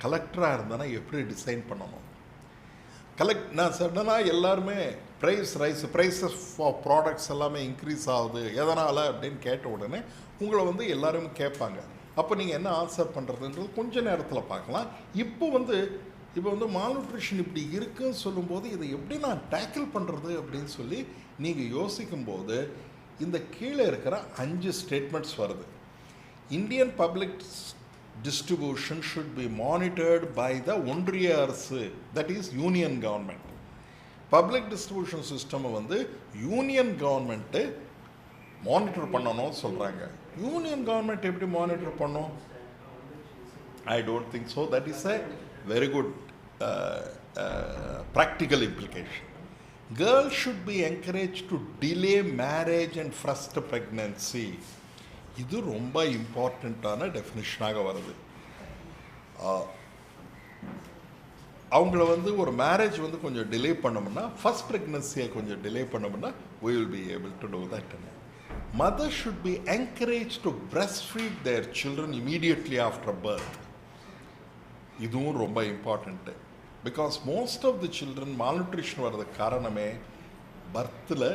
கலெக்டராக இருந்தேன்னா எப்படி டிசைன் பண்ணணும். நான் சடனாக எல்லாருமே ப்ரைஸஸ் ஃபார் ப்ராடக்ட்ஸ் எல்லாமே இன்க்ரீஸ் ஆகுது எதனால் அப்படின்னு கேட்ட உடனே உங்களை எல்லாருமே கேட்பாங்க. அப்போ நீங்கள் என்ன ஆன்சர் பண்ணுறதுன்றது கொஞ்சம் நேரத்தில் பார்க்கலாம். இப்போ மால்நியூட்ரிஷன் இப்படி இருக்குன்னு சொல்லும்போது இதை எப்படி நான் டேக்கிள் பண்ணுறது அப்படின்னு சொல்லி நீங்கள் யோசிக்கும்போது இந்த கீழே இருக்கிற 5 ஸ்டேட்மெண்ட்ஸ் வருது. Indian public distribution should be monitored by the ஒன்றிய அரசு, that is union government. Public distribution system union government monitor பண்ணணும் சொல்கிறாங்க. யூனியன் கவர்மெண்ட் எப்படி மானிட்டர் பண்ணும்? I don't think so. That is a very good practical implication. Girls should be encouraged to delay marriage and first pregnancy. இது ரொம்ப இம்பார்ட்டண்ட்டான டெஃபினிஷனாக வருது. அவங்கள ஒரு மேரேஜ் கொஞ்சம் டிலே பண்ணோம்னா, ஃபர்ஸ்ட் ப்ரெக்னன்சியை கொஞ்சம் டிலே பண்ணோம்னா we will be able to do that. Mother should be encouraged to breastfeed their children immediately after birth. இதுவும் ரொம்ப important. Because most of the children malnutrition வர்றதுக்கு காரணமே பர்த்தில்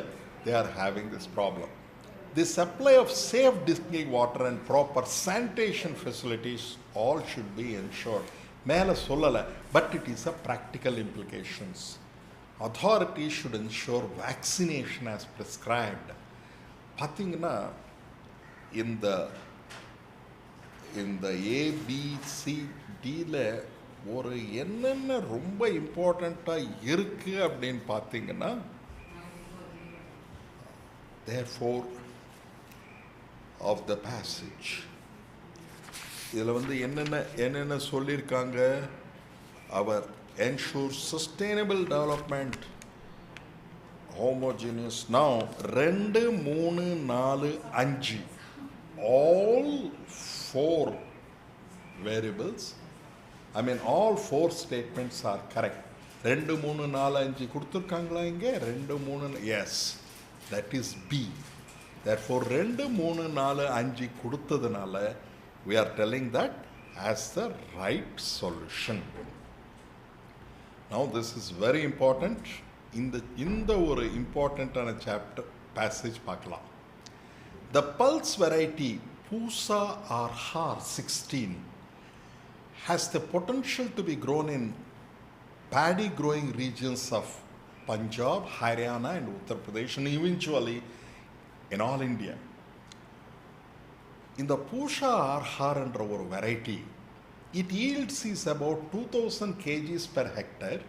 they are having this problem. The supply of safe drinking water and proper sanitation facilities all should be ensured. மேலே சொல்லலை, but it is a practical implications. Authorities should ensure vaccination as prescribed. பார்த்தீங்கன்னா இந்த ABCDயில் ஒரு என்னென்ன ரொம்ப இம்பார்ட்டண்ட்டாக இருக்குது அப்படின்னு பார்த்தீங்கன்னா, therefore of the passage இதில் என்னென்ன சொல்லியிருக்காங்க. அவர் ensure sustainable development, homogeneous. Now 2, 3, 4, 5 all 4 variables, I mean all 4 statements are correct. 2, 3, 4, 5 கொடுத்துருக்காங்களா இங்கே? 2, 3, yes, that is B. Therefore 2, 3, 4, 5 கொடுத்ததுனால we are telling that as the right solution. Now this is very important. இந்த ஒரு இம்பார்ட்டண்ட்டான chapter passage பார்க்கலாம். The pulse variety Pusa or Har 16 has the potential to be grown in paddy growing regions of Punjab, Haryana and Uttar Pradesh, and eventually in all India. In the Pusha Arhar என்ற ஒரு variety, it yields is about 2000 kgs per hectare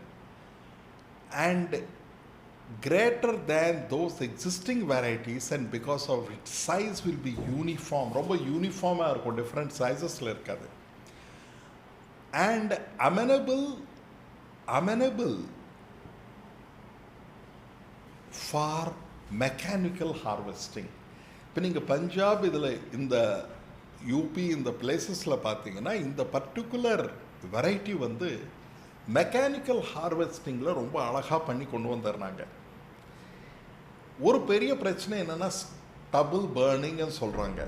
and greater than those existing varieties, and because of its size will be uniform, ரொம்ப யூனிஃபார்மாக இருக்கும், different sizesல இருக்காது, and amenable for mechanical harvesting. இப்போ நீங்கள் பஞ்சாப் இதில் இந்த UP இந்த பிளேசஸில் பார்த்தீங்கன்னா இந்த பர்டிகுலர் வெரைட்டி வந்து மெக்கானிக்கல் ஹார்வெஸ்டிங்கில் ரொம்ப அழகாக பண்ணி கொண்டு வந்துடுறாங்க. ஒரு பெரிய பிரச்சனை என்னென்னா ஸ்டபிள் பர்னிங்னு சொல்கிறாங்க.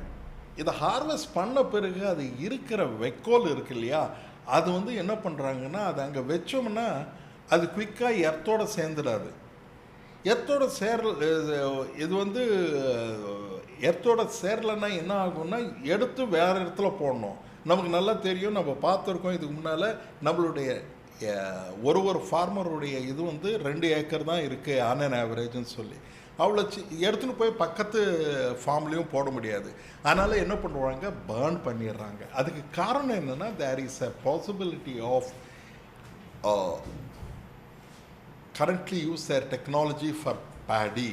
இதை ஹார்வெஸ்ட் பண்ண பிறகு அது இருக்கிற வைக்கோல் இருக்கு இல்லையா, அது வந்து என்ன பண்ணுறாங்கன்னா அது அங்கே வச்சோம்னா அது குயிக்காக எர்த்தோடு சேர்ந்துடாது. எர்த்தோட இது வந்து எர்த்தோட சேரலைன்னா என்ன ஆகும்னா எடுத்து வேறு இடத்துல போடணும். நமக்கு நல்லா தெரியும், நம்ம பார்த்துருக்கோம் இதுக்கு முன்னால், நம்மளுடைய ஒரு ஃபார்மருடைய இது வந்து 2 ஏக்கர் தான் இருக்குது ஆன் அன் ஆவரேஜ்னு சொல்லி, அவ்வளோ எடுத்துன்னு போய் பக்கத்து ஃபார்ம்லேயும் போட முடியாது. அதனால் என்ன பண்ணுவாங்க, பர்ன் பண்ணிடுறாங்க. அதுக்கு காரணம் என்னென்னா there is a possibility of currently use their technology for paddy.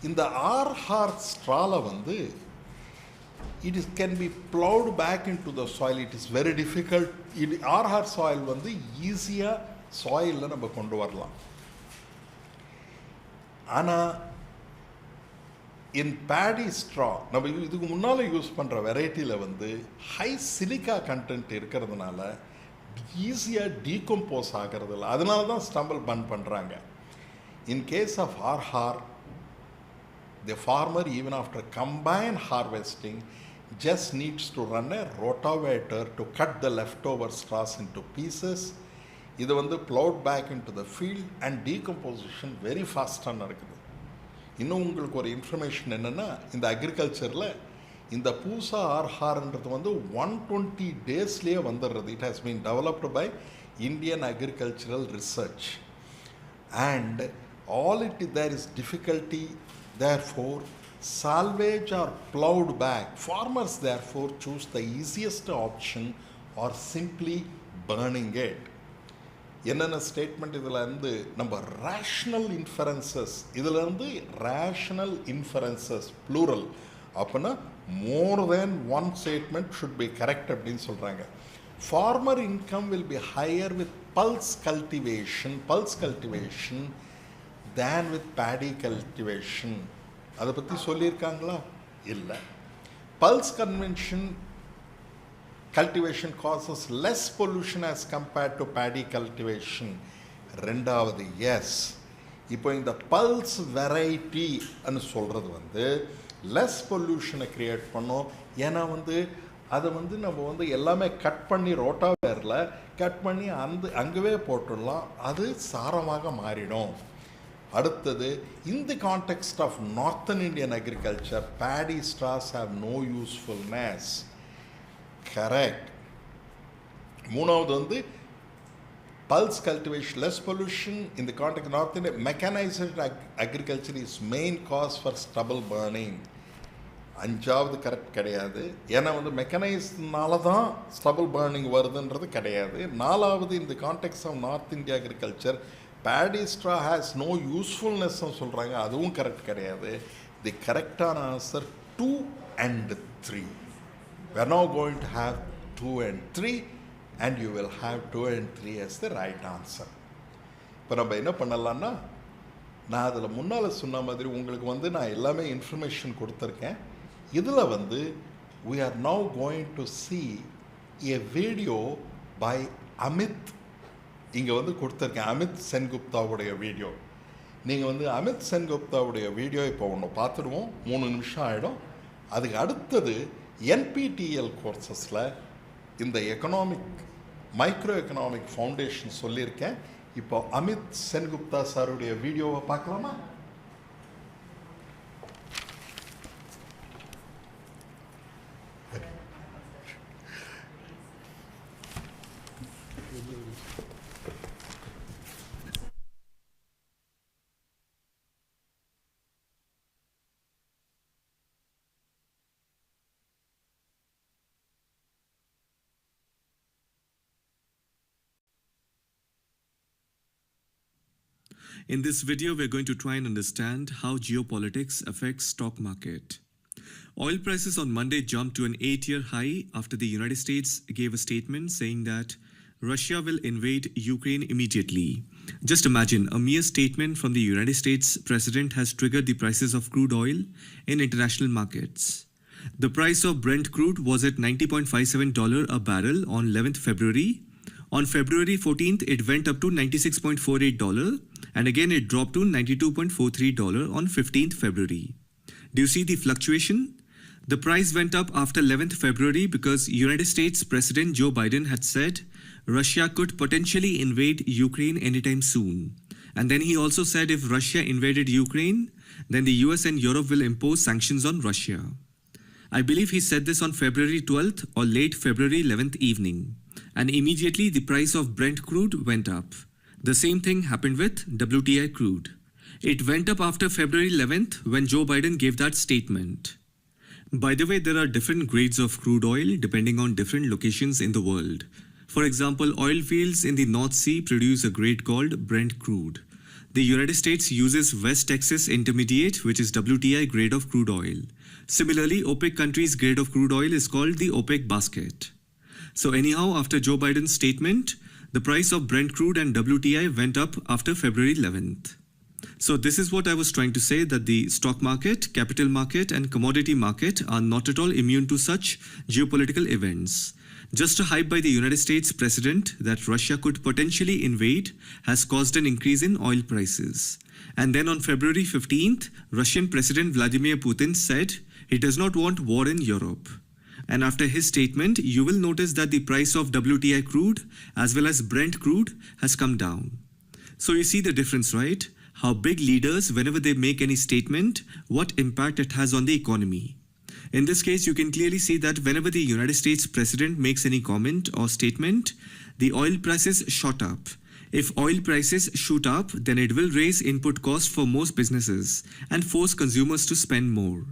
இந்த ஆர்ஹார் ஸ்ட்ரால வந்து it can be plowed back into the soil. It is very difficult. Arhar soil வந்து ஈஸியாக சாயிலில் நம்ம கொண்டு வரலாம். ஆனால் in paddy straw நம்ம இதுக்கு முன்னால் யூஸ் பண்ணுற வெரைட்டியில் வந்து ஹை சிலிக்கா கண்டென்ட் இருக்கிறதுனால ஈஸியாக டீகம்போஸ் ஆகிறது இல்லை. அதனால தான் ஸ்டம்பிள் பர்ன் பண்ணுறாங்க. In case of arhar, the farmer even after combine harvesting just needs to run a rotavator to cut the leftover straws into pieces. இது வந்து plowed back into the field and decomposition very fast-ஆக நடக்குது. இன்னும் உங்களுக்கு ஒரு information என்னென்னா, இந்த அக்ரிகல்ச்சரில் இந்த பூசா ஆர்ஹார்ன்றது வந்து 120 டேஸ்லேயே வந்துடுறது. It has been developed by Indian agricultural research and all there is difficulty. Therefore salvage or plowed back. Farmers therefore choose the easiest option or simply burning it. என்னென்ன ஸ்டேட்மெண்ட் இதில் இருந்து நம்ம ரேஷ்னல் இன்ஃபரன்சஸ், இதில் இருந்து rational inferences plural அப்படின்னா more than one statement should be correct அப்படின்னு சொல்கிறாங்க. Farmer income will be higher with pulse cultivation than with paddy cultivation. அதை பற்றி சொல்லியிருக்காங்களா? இல்லை. Pulse cultivation causes less pollution as compared to paddy cultivation. ரெண்டாவது, S, இப்போ இந்த பல்ஸ் வெரைட்டி அன்னு சொல்கிறது வந்து லெஸ் பொல்யூஷனை க்ரியேட் பண்ணோம். ஏன்னா வந்து அதை வந்து நம்ம வந்து எல்லாமே கட் பண்ணி ரோட்டாவேரில் கட் பண்ணி அங்கவே போட்டுடலாம், அது சாரமாக மாறிடும். அடுத்தது, in the context of northern Indian agriculture, paddy straws have no usefulness. Correct. மூணாவது வந்து pulse cultivation, less pollution in the context of northern India. Mechanized agriculture is main cause for stubble burning. அஞ்சாவது correct கிடையாது. ஏன்னா வந்து மெக்கனைஸ்னால தான் stubble burning வருதுன்றது கிடையாது. நாலாவது, இந்த context of North India agriculture paddy straw has no usefulness சொல்கிறாங்க, அதுவும் கரெக்ட் கிடையாது. தி கரெக்டான answer 2 and 3. We are now going to have 2 and 3 and you will have 2 and 3 as the right answer. இப்போ நம்ம என்ன பண்ணலான்னா, நான் அதில் முன்னால் சொன்ன மாதிரி உங்களுக்கு வந்து நான் எல்லாமே இன்ஃபர்மேஷன் கொடுத்துருக்கேன். இதில் வந்து we are now going to see a video by Amit. இங்கே வந்து கொடுத்துருக்கேன் அமித் சென்குப்தாவுடைய வீடியோ. நீங்கள் வந்து அமித் சென்குப்தாவுடைய வீடியோ இப்போ ஒன்று பார்த்துடுவோம், 3 நிமிஷம் ஆகிடும். அதுக்கு அடுத்தது என்பிடிஎல் கோர்சஸில் இந்த மைக்ரோ எக்கனாமிக் ஃபவுண்டேஷன் சொல்லியிருக்கேன். இப்போ அமித் சென்குப்தா சாருடைய வீடியோவை பார்க்கலாமா? In this video, we're going to try and understand how geopolitics affects stock market. Oil prices on Monday jumped to an 8-year high after the United States gave a statement saying that Russia will invade Ukraine immediately. Just imagine, a mere statement from the United States president has triggered the prices of crude oil in international markets. The price of Brent crude was at $90.57 a barrel on 11th February. On February 14th, it went up to $96.48, and again it dropped to $92.43 on 15th February. Do you see the fluctuation? The price went up after 11th February because United States President Joe Biden had said Russia could potentially invade Ukraine anytime soon. And then he also said if Russia invaded Ukraine, then the US and Europe will impose sanctions on Russia. I believe he said this on February 12th or late February 11th evening. And immediately the price of Brent crude went up. The same thing happened with WTI crude. It went up after February 11th when Joe Biden gave that statement. By the way, there are different grades of crude oil depending on different locations in the world. For example, oil fields in the North Sea produce a grade called Brent crude. The United States uses West Texas Intermediate, which is WTI grade of crude oil. Similarly, OPEC countries' grade of crude oil is called the OPEC basket. So anyhow, after Joe Biden's statement, the price of Brent crude and WTI went up after February 11th. So this is what I was trying to say, that the stock market, capital market and commodity market are not at all immune to such geopolitical events. Just a hype by the United States president that Russia could potentially invade has caused an increase in oil prices. And then on February 15th, Russian President Vladimir Putin said he does not want war in Europe. And after his statement, you will notice that the price of WTI crude as well as Brent crude has come down. So you see the difference, right? How big leaders, whenever they make any statement, what impact it has on the economy. In this case, you can clearly see that whenever the United States president makes any comment or statement, the oil prices shot up. If oil prices shoot up, then it will raise input costs for most businesses and force consumers to spend more.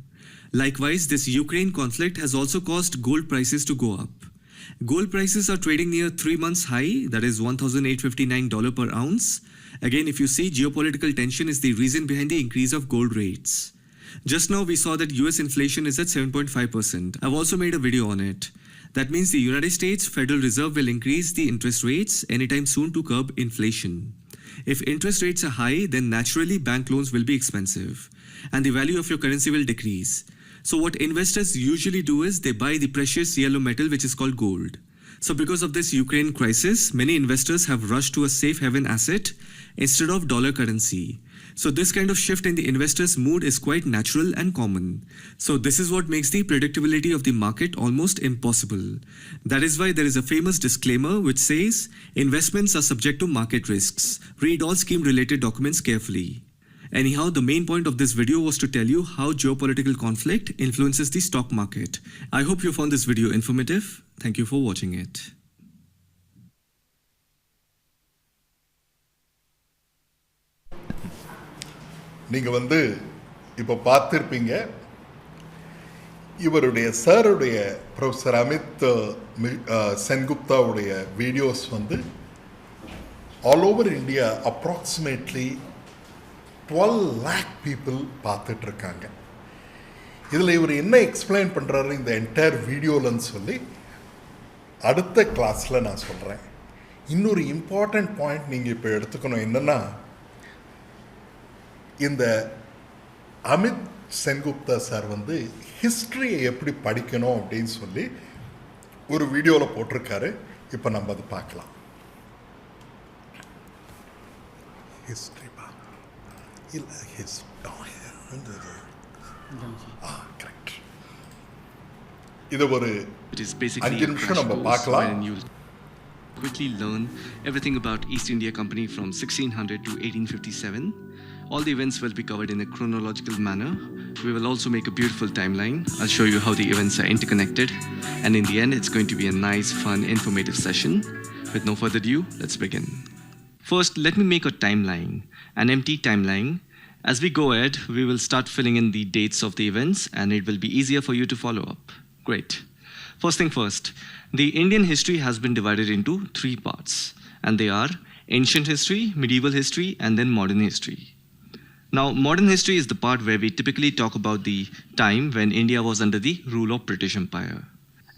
Likewise, this Ukraine conflict has also caused gold prices to go up. Gold prices are trading near 3 months high, that is $1,859 per ounce. Again, if you see, geopolitical tension is the reason behind the increase of gold rates. Just now we saw that US inflation is at 7.5%. I've also made a video on it. That means the United States Federal Reserve will increase the interest rates anytime soon to curb inflation. If interest rates are high, then naturally bank loans will be expensive and the value of your currency will decrease. So what investors usually do is they buy the precious yellow metal which is called gold. So because of this Ukraine crisis, many investors have rushed to a safe haven asset instead of dollar currency. So this kind of shift in the investor's mood is quite natural and common. So this is what makes the predictability of the market almost impossible. That is why there is a famous disclaimer which says, investments are subject to market risks. Read all scheme-related documents carefully. Anyhow, the main point of this video was to tell you how geopolitical conflict influences the stock market. I hope you found this video informative. Thank you for watching it. நீங்கள் இப்போ பார்த்துருப்பீங்க, இவருடைய சாருடைய professor Amit சென்குப்தாவுடைய videos all over India approximately 12 lakh people பார்த்துட்ருக்காங்க. இதில் இவர் என்ன எக்ஸ்பிளைன் பண்ணுறாரு இந்த என்டையர் வீடியோலன்னு சொல்லி அடுத்த கிளாஸில் நான் சொல்கிறேன். இன்னொரு இம்பார்ட்டண்ட் பாயிண்ட் நீங்கள் இப்போ எடுத்துக்கணும், என்னென்னா இந்த அமித் சென்குப்தா சார் ஹிஸ்ட்ரியை எப்படி படிக்கணும் அப்படின்னு சொல்லி ஒரு வீடியோவில் போட்டிருக்காரு. இப்போ நம்ம அதை பார்க்கலாம். ஹிஸ்ட்ரி இல்லை கரெக்ட். இது ஒரு 5 நிமிஷம் நம்ம பார்க்கலாம். Quickly learn everything about East India Company from 1600 to 1857. All the events will be covered in a chronological manner. We will also make a beautiful timeline. I'll show you how the events are interconnected. And in the end, it's going to be a nice, fun, informative session. With no further ado, let's begin. First, let me make a timeline, an empty timeline. As we go ahead, we will start filling in the dates of the events and it will be easier for you to follow up. Great. First thing first, the Indian history has been divided into 3 parts, and they are ancient history, medieval history, and then modern history. Now, modern history is the part where we typically talk about the time when India was under the rule of British Empire.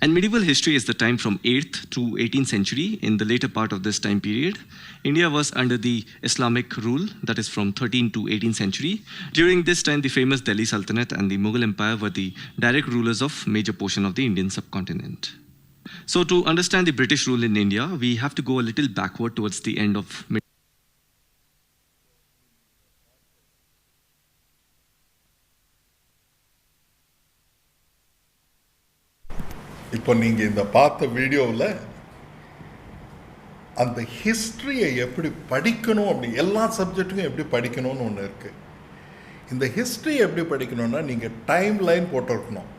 And medieval history is the time from 8th to 18th century. In the later part of this time period, India was under the Islamic rule, that is from 13th to 18th century. During this time, the famous Delhi Sultanate and the Mughal Empire were the direct rulers of major portion of the Indian subcontinent. So to understand the British rule in India, we have to go a little backward towards the end of இப்போ நீங்கள் இந்த பார்த்த வீடியோவில் அந்த ஹிஸ்ட்ரியை எப்படி படிக்கணும் அப்படி எல்லா சப்ஜெக்ட்டுக்கும் எப்படி படிக்கணும்னு ஒன்று இருக்குது. இந்த ஹிஸ்ட்ரி எப்படி படிக்கணும்னா நீங்கள் டைம் லைன் போட்டிருக்கணும்.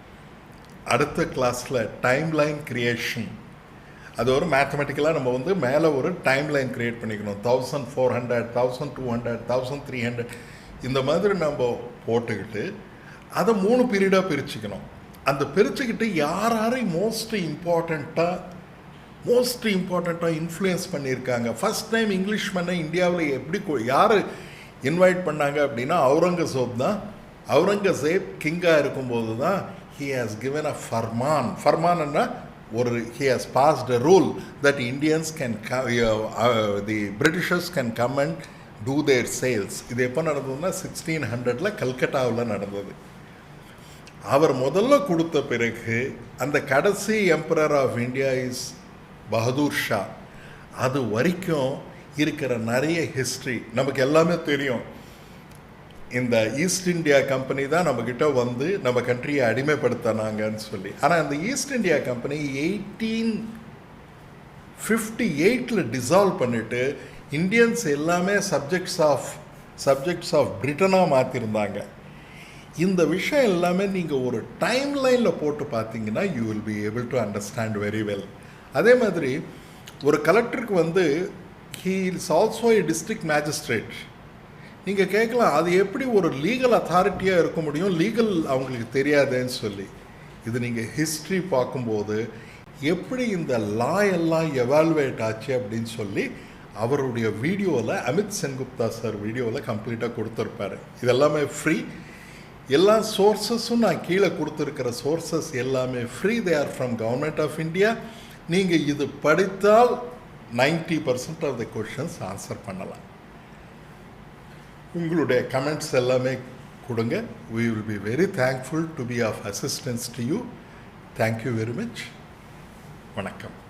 அடுத்த கிளாஸில் டைம் லைன் கிரியேஷன், அது ஒரு மேத்தமெட்டிக்கலாக நம்ம வந்து மேலே ஒரு டைம் லைன் க்ரியேட் பண்ணிக்கணும். 1400, 1200, 1300 இந்த மாதிரி நம்ம போட்டுக்கிட்டு அதை 3 பீரியடாக பிரிச்சுக்கணும். அந்த பிரிச்சுக்கிட்டு யாரை மோஸ்ட் இம்பார்ட்டண்ட்டாக இன்ஃப்ளூயன்ஸ் பண்ணியிருக்காங்க. ஃபஸ்ட் டைம் இங்கிலீஷ் மேனை இந்தியாவில் எப்படி யார் இன்வைட் பண்ணாங்க அப்படின்னா அவுரங்கசீப் தான். அவுரங்கசீப் கிங்காக இருக்கும்போது தான் he has given a ஃபர்மான்னா ஒரு he has passed a rule that Indians can the Britishers can come and do their sales. இது எப்போ நடந்ததுன்னா 1600 கல்கட்டாவில் நடந்தது. அவர் முதல்ல கொடுத்த பிறகு அந்த கடைசி emperor of India is Bahadur Shah. அது வரைக்கும் இருக்கிற நிறைய ஹிஸ்ட்ரி நமக்கு எல்லாமே தெரியும். இந்த ஈஸ்ட் இந்தியா கம்பெனி தான் நம்மக்கிட்ட வந்து நம்ம கண்ட்ரியை அடிமைப்படுத்தினாங்கன்னு சொல்லி. ஆனால் அந்த ஈஸ்ட் இந்தியா கம்பெனி 1858 டிசால்வ் பண்ணிவிட்டு இந்தியன்ஸ் எல்லாமே சப்ஜெக்ட்ஸ் ஆஃப் பிரிட்டனாக மாற்றிருந்தாங்க. இந்த விஷயம் எல்லாமே நீங்கள் ஒரு டைம் லைனில் போட்டு பார்த்தீங்கன்னா you will be able to understand very well. அதே மாதிரி ஒரு கலெக்டருக்கு வந்து he is also A district magistrate. நீங்கள் கேட்கலாம், அது எப்படி ஒரு லீகல் அத்தாரிட்டியாக இருக்க முடியும், லீகல் அவங்களுக்கு தெரியாதுன்னு சொல்லி. இது நீங்கள் ஹிஸ்ட்ரி பார்க்கும்போது எப்படி இந்த லா எல்லாம் எவால்வேட் ஆச்சு அப்படின்னு சொல்லி அவருடைய வீடியோவில் அமித் சென்குப்தா சார் வீடியோவில் கம்ப்ளீட்டாக கொடுத்துருப்பாரு. இதெல்லாமே ஃப்ரீ. எல்லா சோர்ஸஸும் நான் கீழே கொடுத்துருக்கிற சோர்ஸஸ் எல்லாமே free. They are from government of India. நீங்கள் இது படித்தால் 90% ஆஃப் த கொஷின்ஸ் ஆன்சர் பண்ணலாம். உங்களுடைய கமெண்ட்ஸ் எல்லாமே கொடுங்க. we will be very thankful to be of assistance to you. Thank you very much. வணக்கம்.